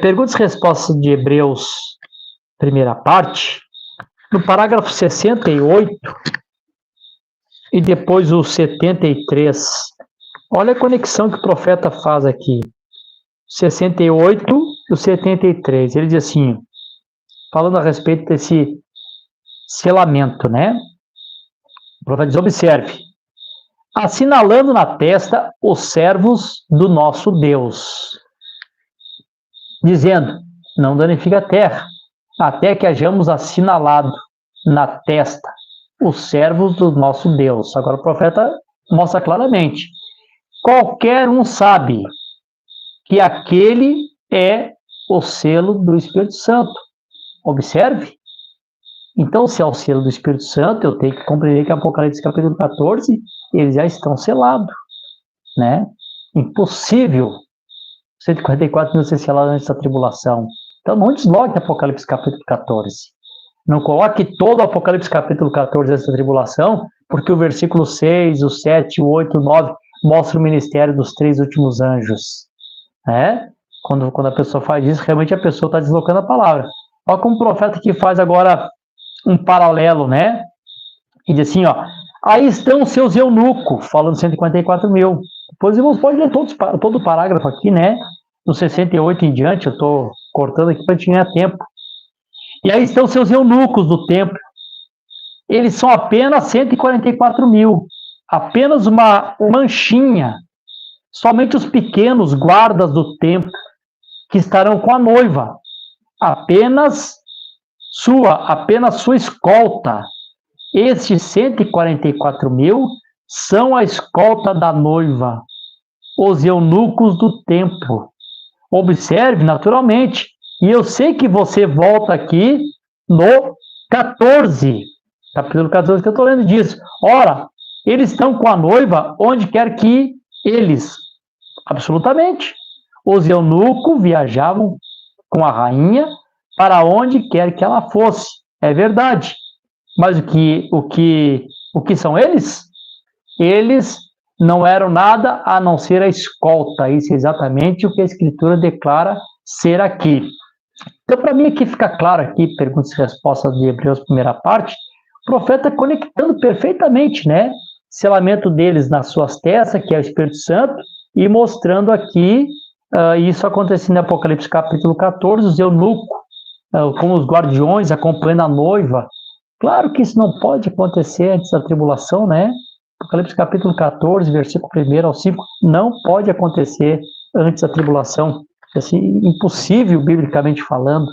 [SPEAKER 2] Perguntas e respostas de Hebreus, primeira parte, no parágrafo 68 e depois o 73. Olha a conexão que o profeta faz aqui. 68 e o 73. Ele diz assim, falando a respeito desse selamento, né? O profeta diz, observe, assinalando na testa os servos do nosso Deus, dizendo, não danifique a terra, até que hajamos assinalado na testa os servos do nosso Deus. Agora o profeta mostra claramente, qualquer um sabe que aquele é o selo do Espírito Santo. Observe. Então, se é o selo do Espírito Santo, eu tenho que compreender que Apocalipse capítulo 14, eles já estão selados, né? Impossível 144 mil ser selados antes da tribulação. Então, não desloque Apocalipse capítulo 14. Não coloque todo o Apocalipse capítulo 14 antes da tribulação, porque o versículo 6, o 7, o 8, o 9 mostra o ministério dos 3 últimos anjos. Né? Quando a pessoa faz isso, realmente a pessoa está deslocando a palavra. Olha como o profeta que faz agora um paralelo, né? E diz assim, ó, aí estão os seus eunucos, falando 144 mil. Depois, irmãos, pode ler todo o parágrafo aqui, né? No 68 em diante, eu estou cortando aqui para a gente ganhar tempo. E aí estão os seus eunucos do templo. Eles são apenas 144 mil. Apenas uma manchinha. Somente os pequenos guardas do templo que estarão com a noiva. Apenas sua escolta. Estes 144 mil são a escolta da noiva, os eunucos do templo. Observe, naturalmente, e eu sei que você volta aqui no 14, capítulo 14 que eu estou lendo disso. Ora, eles estão com a noiva onde quer que eles, absolutamente. Os eunucos viajavam com a rainha para onde quer que ela fosse. É verdade. Mas o que são eles? Eles não eram nada a não ser a escolta. Isso é exatamente o que a Escritura declara ser aqui. Então, para mim, aqui fica claro, aqui, perguntas e respostas de Hebreus, primeira parte, o profeta conectando perfeitamente, né? Selamento deles nas suas testas, que é o Espírito Santo, e mostrando aqui isso acontecendo em Apocalipse capítulo 14, os eunucos, como os guardiões acompanhando a noiva. Claro que isso não pode acontecer antes da tribulação, né? Apocalipse capítulo 14, versículo 1 ao 5, não pode acontecer antes da tribulação. É assim, impossível, biblicamente falando.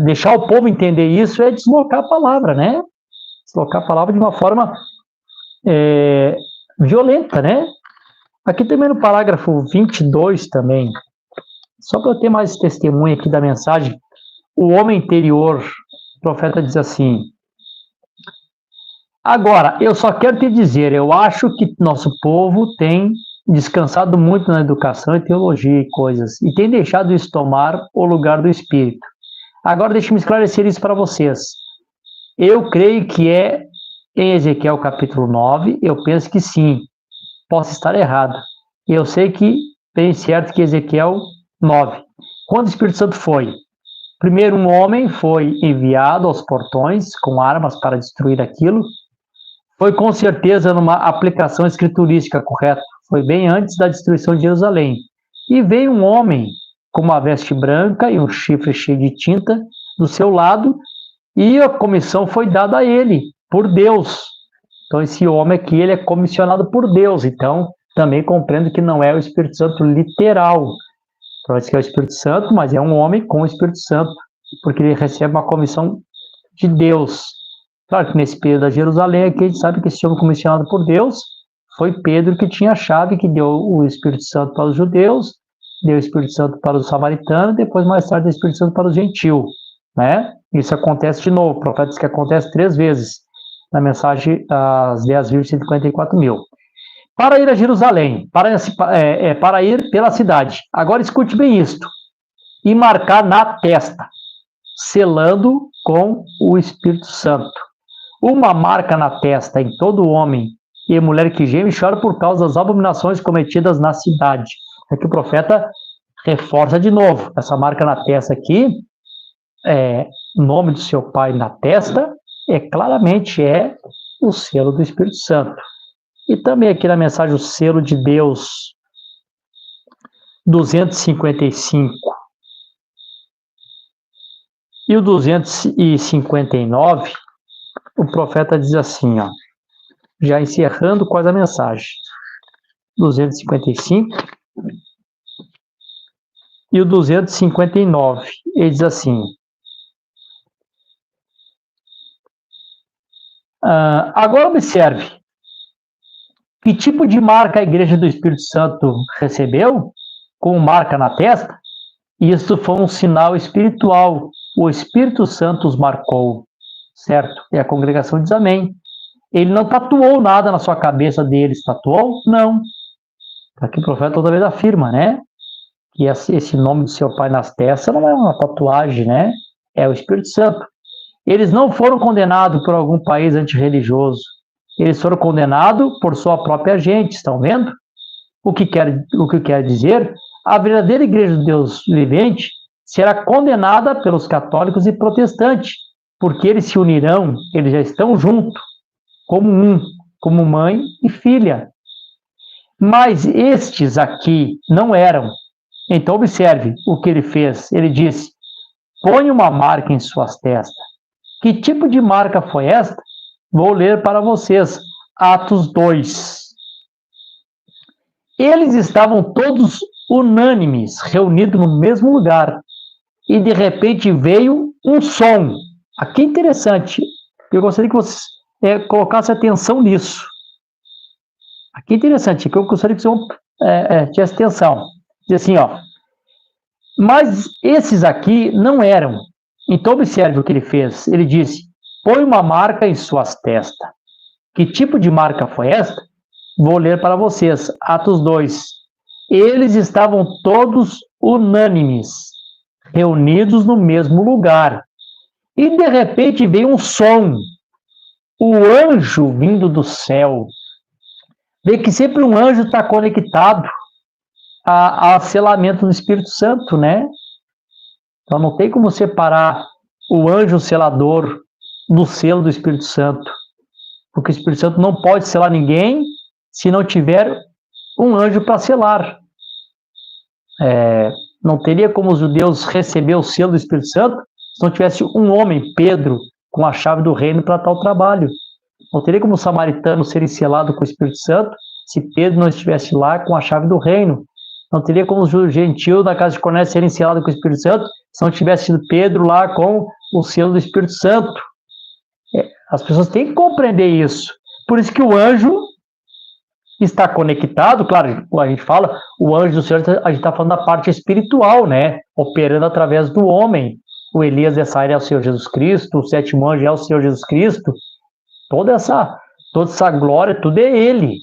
[SPEAKER 2] Deixar o povo entender isso é deslocar a palavra, né? Deslocar a palavra de uma forma violenta, né? Aqui também no parágrafo 22 também, só para eu ter mais testemunha aqui da mensagem, o homem interior, o profeta diz assim: agora, eu só quero te dizer, eu acho que nosso povo tem descansado muito na educação e teologia e coisas, e tem deixado isso tomar o lugar do Espírito. Agora, deixe-me esclarecer isso para vocês. Eu creio que é em Ezequiel capítulo 9, eu penso que sim, posso estar errado. Eu sei que bem certo que Ezequiel 9. Quando o Espírito Santo foi? Primeiro, um homem foi enviado aos portões com armas para destruir aquilo. Foi com certeza numa aplicação escriturística correta. Foi bem antes da destruição de Jerusalém. E veio um homem com uma veste branca e um chifre cheio de tinta do seu lado, e a comissão foi dada a ele, por Deus. Então, esse homem aqui, ele é comissionado por Deus. Então, também compreendo que não é o Espírito Santo literal. Parece que é o Espírito Santo, mas é um homem com o Espírito Santo, porque ele recebe uma comissão de Deus. Claro que nesse período da Jerusalém, aqui a gente sabe que esse homem comissionado por Deus foi Pedro, que tinha a chave, que deu o Espírito Santo para os judeus, deu o Espírito Santo para os samaritanos, depois mais tarde o Espírito Santo para os gentios, né? Isso acontece de novo, o profeta diz que acontece 3 vezes na mensagem às 10,154 mil. Para ir a Jerusalém, para ir pela cidade. Agora escute bem isto. E marcar na testa, selando com o Espírito Santo. Uma marca na testa em todo homem e mulher que geme e chora por causa das abominações cometidas na cidade. Aqui o profeta reforça de novo. Essa marca na testa aqui, nome do seu pai na testa, claramente é o selo do Espírito Santo. E também aqui na mensagem o selo de Deus 255 e o 259, o profeta diz assim, já encerrando quase a mensagem, 255 e o 259, ele diz assim: agora observe, que tipo de marca a Igreja do Espírito Santo recebeu? Com marca na testa? Isso foi um sinal espiritual. O Espírito Santo os marcou, certo? E a congregação diz amém. Ele não tatuou nada na sua cabeça deles, tatuou? Não. Aqui o profeta toda vez afirma, né? Que esse nome do seu pai nas testas não é uma tatuagem, né? É o Espírito Santo. Eles não foram condenados por algum país antirreligioso. Eles foram condenados por sua própria gente, estão vendo? O que quer dizer? A verdadeira igreja de Deus vivente será condenada pelos católicos e protestantes, porque eles se unirão, eles já estão juntos, como mãe e filha. Mas estes aqui não eram. Então observe o que ele fez. Ele disse: põe uma marca em suas testas. Que tipo de marca foi esta? Vou ler para vocês, Atos 2. Eles estavam todos unânimes, reunidos no mesmo lugar, e de repente veio um som. Aqui é interessante, eu gostaria que vocês colocassem atenção nisso. Aqui é interessante, que eu gostaria que vocês tivessem atenção. Diz assim, mas esses aqui não eram. Então observe o que ele fez. Ele disse: põe uma marca em suas testas. Que tipo de marca foi esta? Vou ler para vocês, Atos 2. eles estavam todos unânimes, reunidos no mesmo lugar. E de repente veio um som, o anjo vindo do céu. Vê que sempre um anjo está conectado a selamento do Espírito Santo, né? Então não tem como separar o anjo selador do selo do Espírito Santo, porque o Espírito Santo não pode selar ninguém se não tiver um anjo para selar. Não teria como os judeus receber o selo do Espírito Santo se não tivesse um homem, Pedro, com a chave do reino para tal trabalho. Não teria como os samaritanos serem selados com o Espírito Santo se Pedro não estivesse lá com a chave do reino. Não teria como os gentios da casa de Cornélio serem selados com o Espírito Santo se não tivesse sido Pedro lá com o selo do Espírito Santo. As pessoas têm que compreender isso. Por isso que o anjo está conectado, claro, a gente fala, o anjo do Senhor, a gente está falando da parte espiritual, né? Operando através do homem. O Elias dessa área é o Senhor Jesus Cristo, o sétimo anjo é o Senhor Jesus Cristo. Toda essa glória, tudo é ele,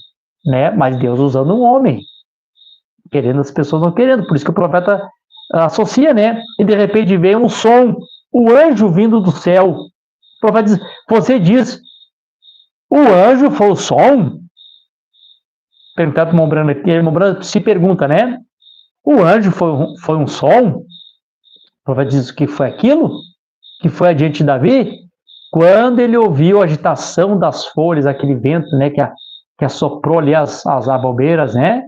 [SPEAKER 2] né? Mas Deus usando um homem, querendo as pessoas não querendo. Por isso que o profeta associa, né? E de repente vem um som, o anjo vindo do céu. O profeta diz, você diz, o anjo foi o som? Perguntado para o Mombrano aqui, o Mombrano se pergunta, né? O anjo foi um som? O profeta diz, o que foi aquilo? Que foi adiante de Davi? Quando ele ouviu a agitação das folhas, aquele vento, né, que assoprou ali as abobeiras, né?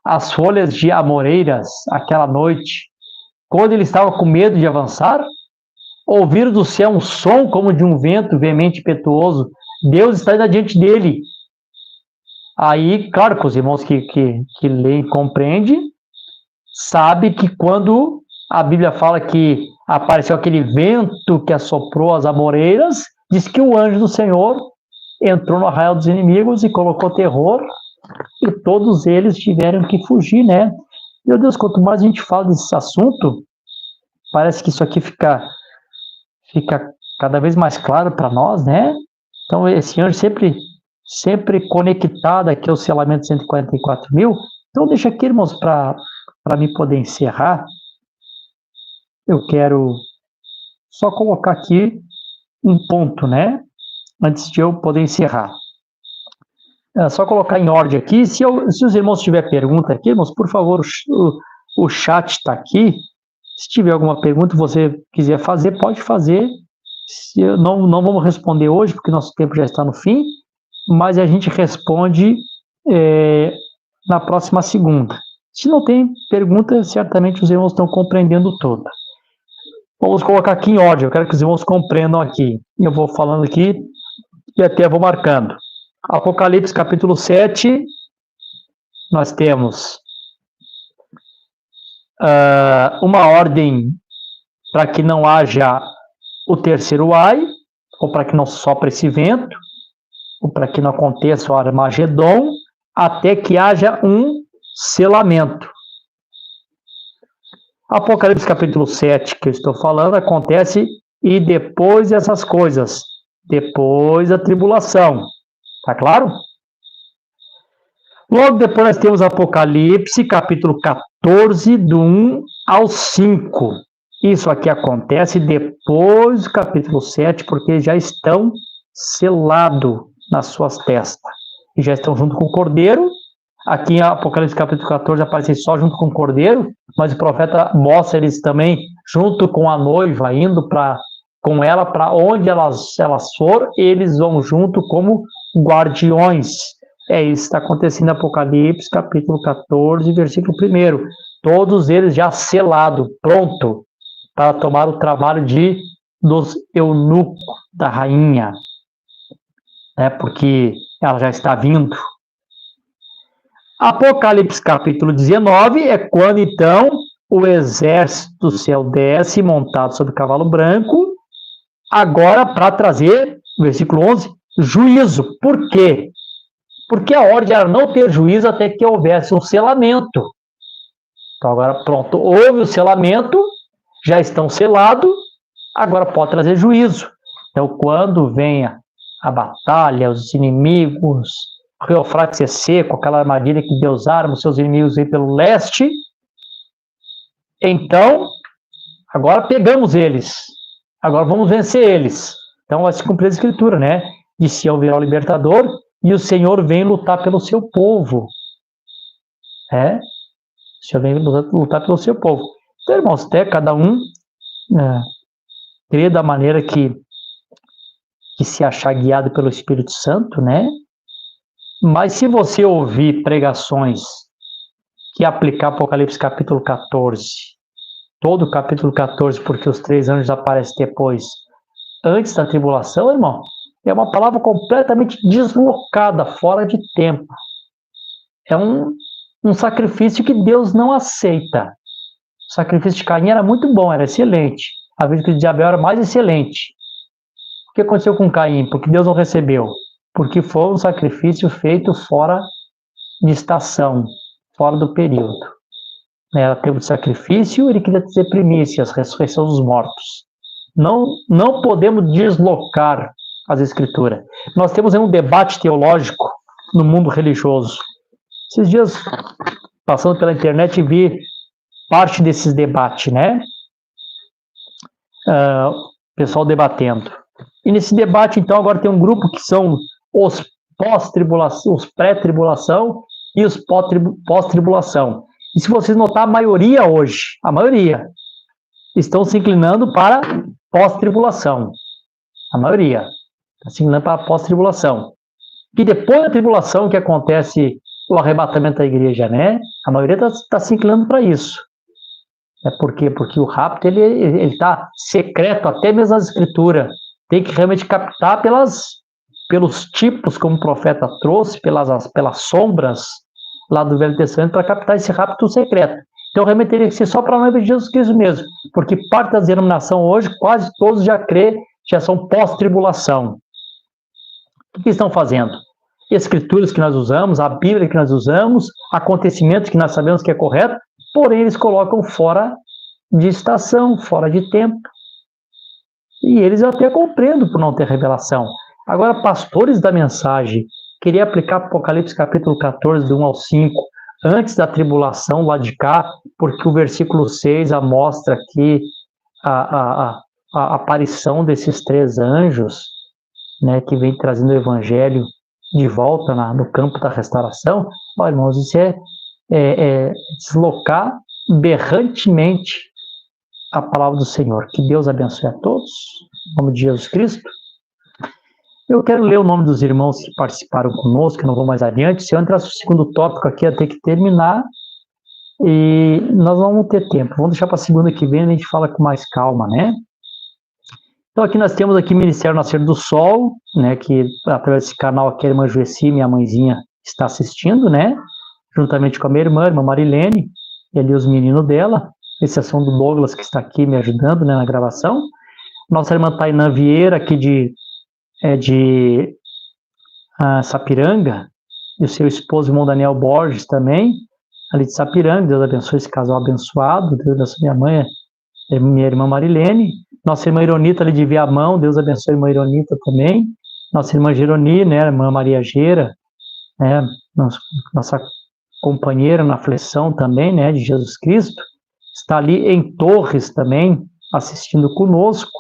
[SPEAKER 2] As folhas de amoreiras, aquela noite, quando ele estava com medo de avançar, ouviram do céu um som como de um vento veemente e impetuoso. Deus está indo adiante dele. Aí, claro que os irmãos que leem e compreendem, sabe que quando a Bíblia fala que apareceu aquele vento que assoprou as amoreiras, diz que o anjo do Senhor entrou no arraial dos inimigos e colocou terror, e todos eles tiveram que fugir, né? Meu Deus, quanto mais a gente fala desse assunto, parece que isso aqui fica cada vez mais claro para nós, né? Então, esse anjo sempre conectado aqui ao selamento 144 mil. Então, deixa aqui, irmãos, para mim poder encerrar, eu quero só colocar aqui um ponto, né? Antes de eu poder encerrar. Só colocar em ordem aqui. Se os irmãos tiverem pergunta aqui, irmãos, por favor, o chat está aqui. Se tiver alguma pergunta você quiser fazer, pode fazer. Não vamos responder hoje, porque nosso tempo já está no fim, mas a gente responde na próxima segunda. Se não tem pergunta, certamente os irmãos estão compreendendo toda. Vamos colocar aqui em ordem, eu quero que os irmãos compreendam aqui. Eu vou falando aqui e até vou marcando. Apocalipse capítulo 7, nós temos uma ordem para que não haja o terceiro ai, ou para que não sopre esse vento, ou para que não aconteça o Armagedon, até que haja um selamento. Apocalipse capítulo 7, que eu estou falando, acontece e depois dessas coisas, depois da tribulação. Tá claro? Logo depois nós temos Apocalipse capítulo 14, do 1 ao 5. Isso aqui acontece depois do capítulo 7, porque já estão selados nas suas testas. E já estão junto com o Cordeiro. Aqui em Apocalipse capítulo 14 aparece só junto com o Cordeiro, mas o profeta mostra eles também junto com a noiva, indo com ela para onde elas for, eles vão junto como guardiões. Isso está acontecendo em Apocalipse capítulo 14, versículo 1. Todos eles já selados, pronto para tomar o trabalho dos eunucos da rainha, né, porque ela já está vindo. Apocalipse capítulo 19 é quando então o exército do céu desce montado sobre cavalo branco, agora para trazer, versículo 11, juízo. Por quê? Porque a ordem era não ter juízo até que houvesse um selamento. Então agora pronto, houve o selamento, já estão selados, agora pode trazer juízo. Então quando venha a batalha, os inimigos, o rio Eufrates é seco, aquela armadilha que Deus arma, os seus inimigos vêm pelo leste. Então, agora pegamos eles. Agora vamos vencer eles. Então vai se cumprir a escritura, né? De Sião virá o libertador e o Senhor vem lutar pelo seu povo. O Senhor vem lutar pelo seu povo. Então, irmãos, até cada um crê da maneira que se achar guiado pelo Espírito Santo, né? Mas se você ouvir pregações que aplicar Apocalipse capítulo 14, todo o capítulo 14, porque os 3 anjos aparecem depois, antes da tribulação, irmão, é uma palavra completamente deslocada, fora de tempo. É um sacrifício que Deus não aceita. O sacrifício de Caim era muito bom, era excelente. A vida de Abel era mais excelente. O que aconteceu com Caim? Porque Deus não recebeu. Porque foi um sacrifício feito fora de estação, fora do período. Era tempo de sacrifício, ele queria dizer primícias, ressurreição dos mortos. Não podemos deslocar as escrituras. Nós temos um debate teológico no mundo religioso. Esses dias, passando pela internet, vi parte desses debates, né? Pessoal debatendo. E nesse debate, então, agora tem um grupo que são os pós-tribulação, os pré-tribulação e os pós-tribulação. E se vocês notar, a maioria hoje, estão se inclinando para pós-tribulação. A maioria está se inclinando para pós-tribulação. E depois da tribulação que acontece o arrebatamento da igreja, né? A maioria está se inclinando para isso. Por quê? Porque o rapto ele está secreto, até mesmo nas escrituras. Tem que realmente captar pelos tipos, como o profeta trouxe, pelas sombras lá do Velho Testamento, para captar esse rapto secreto. Então, realmente teria que ser só para a noiva de Jesus Cristo mesmo, porque parte da denominação hoje, quase todos já são pós-tribulação. O que estão fazendo? Escrituras que nós usamos, a Bíblia que nós usamos, acontecimentos que nós sabemos que é correto, porém eles colocam fora de estação, fora de tempo. E eles eu até compreendo por não ter revelação. Agora, pastores da mensagem, queria aplicar Apocalipse capítulo 14, do 1 ao 5, antes da tribulação lá de cá, porque o versículo 6 mostra aqui a aparição desses 3 anjos, né, que vem trazendo o evangelho de volta no campo da restauração. Olha, irmãos, isso é deslocar berrantemente a palavra do Senhor. Que Deus abençoe a todos, em nome de Jesus Cristo. Eu quero ler o nome dos irmãos que participaram conosco, eu não vou mais adiante. Se eu entrar no segundo tópico aqui, eu tenho que terminar, e nós não vamos ter tempo. Vamos deixar para a segunda que vem, a gente fala com mais calma, né? Então aqui nós temos aqui Ministério Nascer do Sol, né, que através desse canal aqui a irmã Juessi, minha mãezinha, está assistindo, né? Juntamente com a minha irmã Marilene, e ali os meninos dela, exceção do Douglas, que está aqui me ajudando, né, na gravação. Nossa irmã Tainã Vieira, aqui de Sapiranga, e o seu esposo, irmão Daniel Borges, também, ali de Sapiranga. Deus abençoe esse casal abençoado. Deus abençoe minha mãe, minha irmã Marilene. Nossa irmã Ironita, ali de Viamão. Deus abençoe a irmã Ironita também. Nossa irmã Geroni, né, a irmã Maria Gera, né, nossa companheira na aflição também, né, de Jesus Cristo. Está ali em Torres também, assistindo conosco.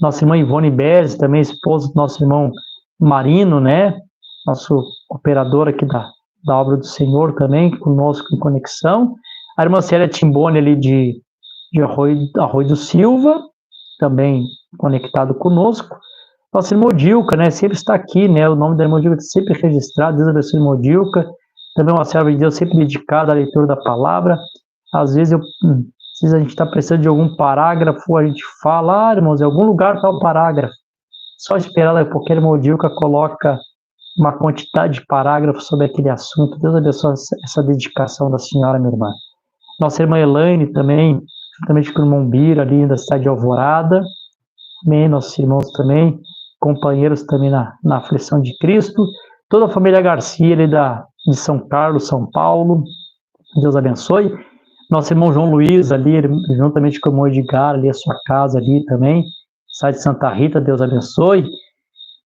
[SPEAKER 2] Nossa irmã Ivone Beres, também esposa do nosso irmão Marino, né? Nosso operador aqui da obra do Senhor também, conosco em conexão. A irmã Célia Timbone ali de Arroio do Silva, também conectado conosco. Nossa irmã Dilca, né? Sempre está aqui, né? O nome da irmã Dilca sempre registrado. Deus abençoe a irmã Dilca. Também uma serva de Deus sempre dedicada à leitura da palavra. Às vezes se a gente está precisando de algum parágrafo, a gente fala, irmãos, em algum lugar está o parágrafo. Só esperar lá, porque a irmã Dilca coloca uma quantidade de parágrafos sobre aquele assunto. Deus abençoe essa dedicação da senhora, minha irmã. Nossa irmã Elaine também, juntamente com o irmão Bira, ali da cidade de Alvorada. Amém, nossos irmãos também, companheiros também na aflição de Cristo. Toda a família Garcia, ali de São Carlos, São Paulo. Deus abençoe. Nosso irmão João Luiz, ali, juntamente com o irmão Edgar, ali a sua casa ali também, sai de Santa Rita, Deus abençoe.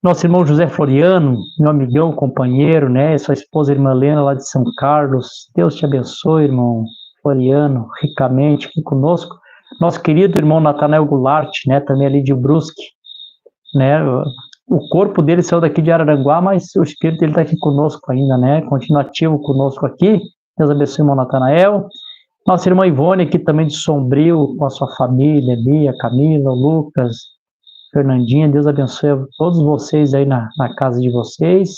[SPEAKER 2] Nosso irmão José Floriano, meu amigão, companheiro, né? Sua esposa, irmã Helena, lá de São Carlos. Deus te abençoe, irmão Floriano, ricamente aqui conosco. Nosso querido irmão Natanael Goulart, né? Também ali de Brusque, né? O corpo dele saiu daqui de Araranguá, mas o espírito dele está aqui conosco ainda, né? Continua ativo conosco aqui. Deus abençoe, irmão Natanael. Nossa irmã Ivone, aqui também de Sombrio, com a sua família, Bia, Camila, Lucas, Fernandinha. Deus abençoe a todos vocês aí na casa de vocês.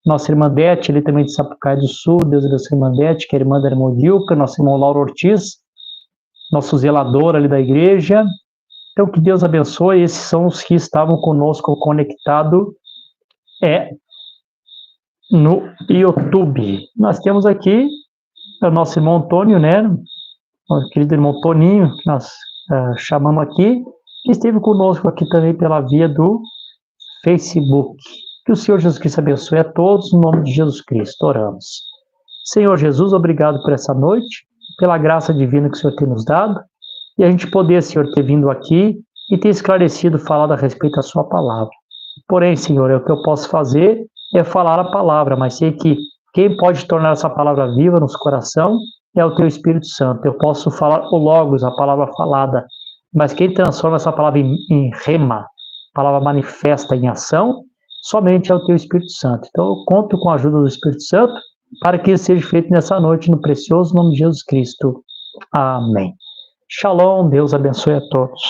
[SPEAKER 2] Nossa irmã Beth, ali também de Sapucaí do Sul. Deus abençoe a irmã Beth, que é irmã da irmã Vilca. Nosso irmão Lauro Ortiz, nosso zelador ali da igreja. Então, que Deus abençoe. Esses são os que estavam conosco conectados no YouTube. Nós temos aqui o nosso irmão Antônio, né? O querido irmão Toninho, que nós chamamos aqui, que esteve conosco aqui também pela via do Facebook. Que o Senhor Jesus Cristo abençoe a todos, no nome de Jesus Cristo, oramos. Senhor Jesus, obrigado por essa noite, pela graça divina que o Senhor tem nos dado, e a gente poder, Senhor, ter vindo aqui e ter esclarecido, falado a respeito da sua palavra. Porém, Senhor, o que eu posso fazer é falar a palavra, mas sei que quem pode tornar essa palavra viva no nosso coração é o Teu Espírito Santo. Eu posso falar o Logos, a palavra falada, mas quem transforma essa palavra em rema, palavra manifesta em ação, somente é o Teu Espírito Santo. Então eu conto com a ajuda do Espírito Santo para que isso seja feito nessa noite, no precioso nome de Jesus Cristo. Amém. Shalom, Deus abençoe a todos.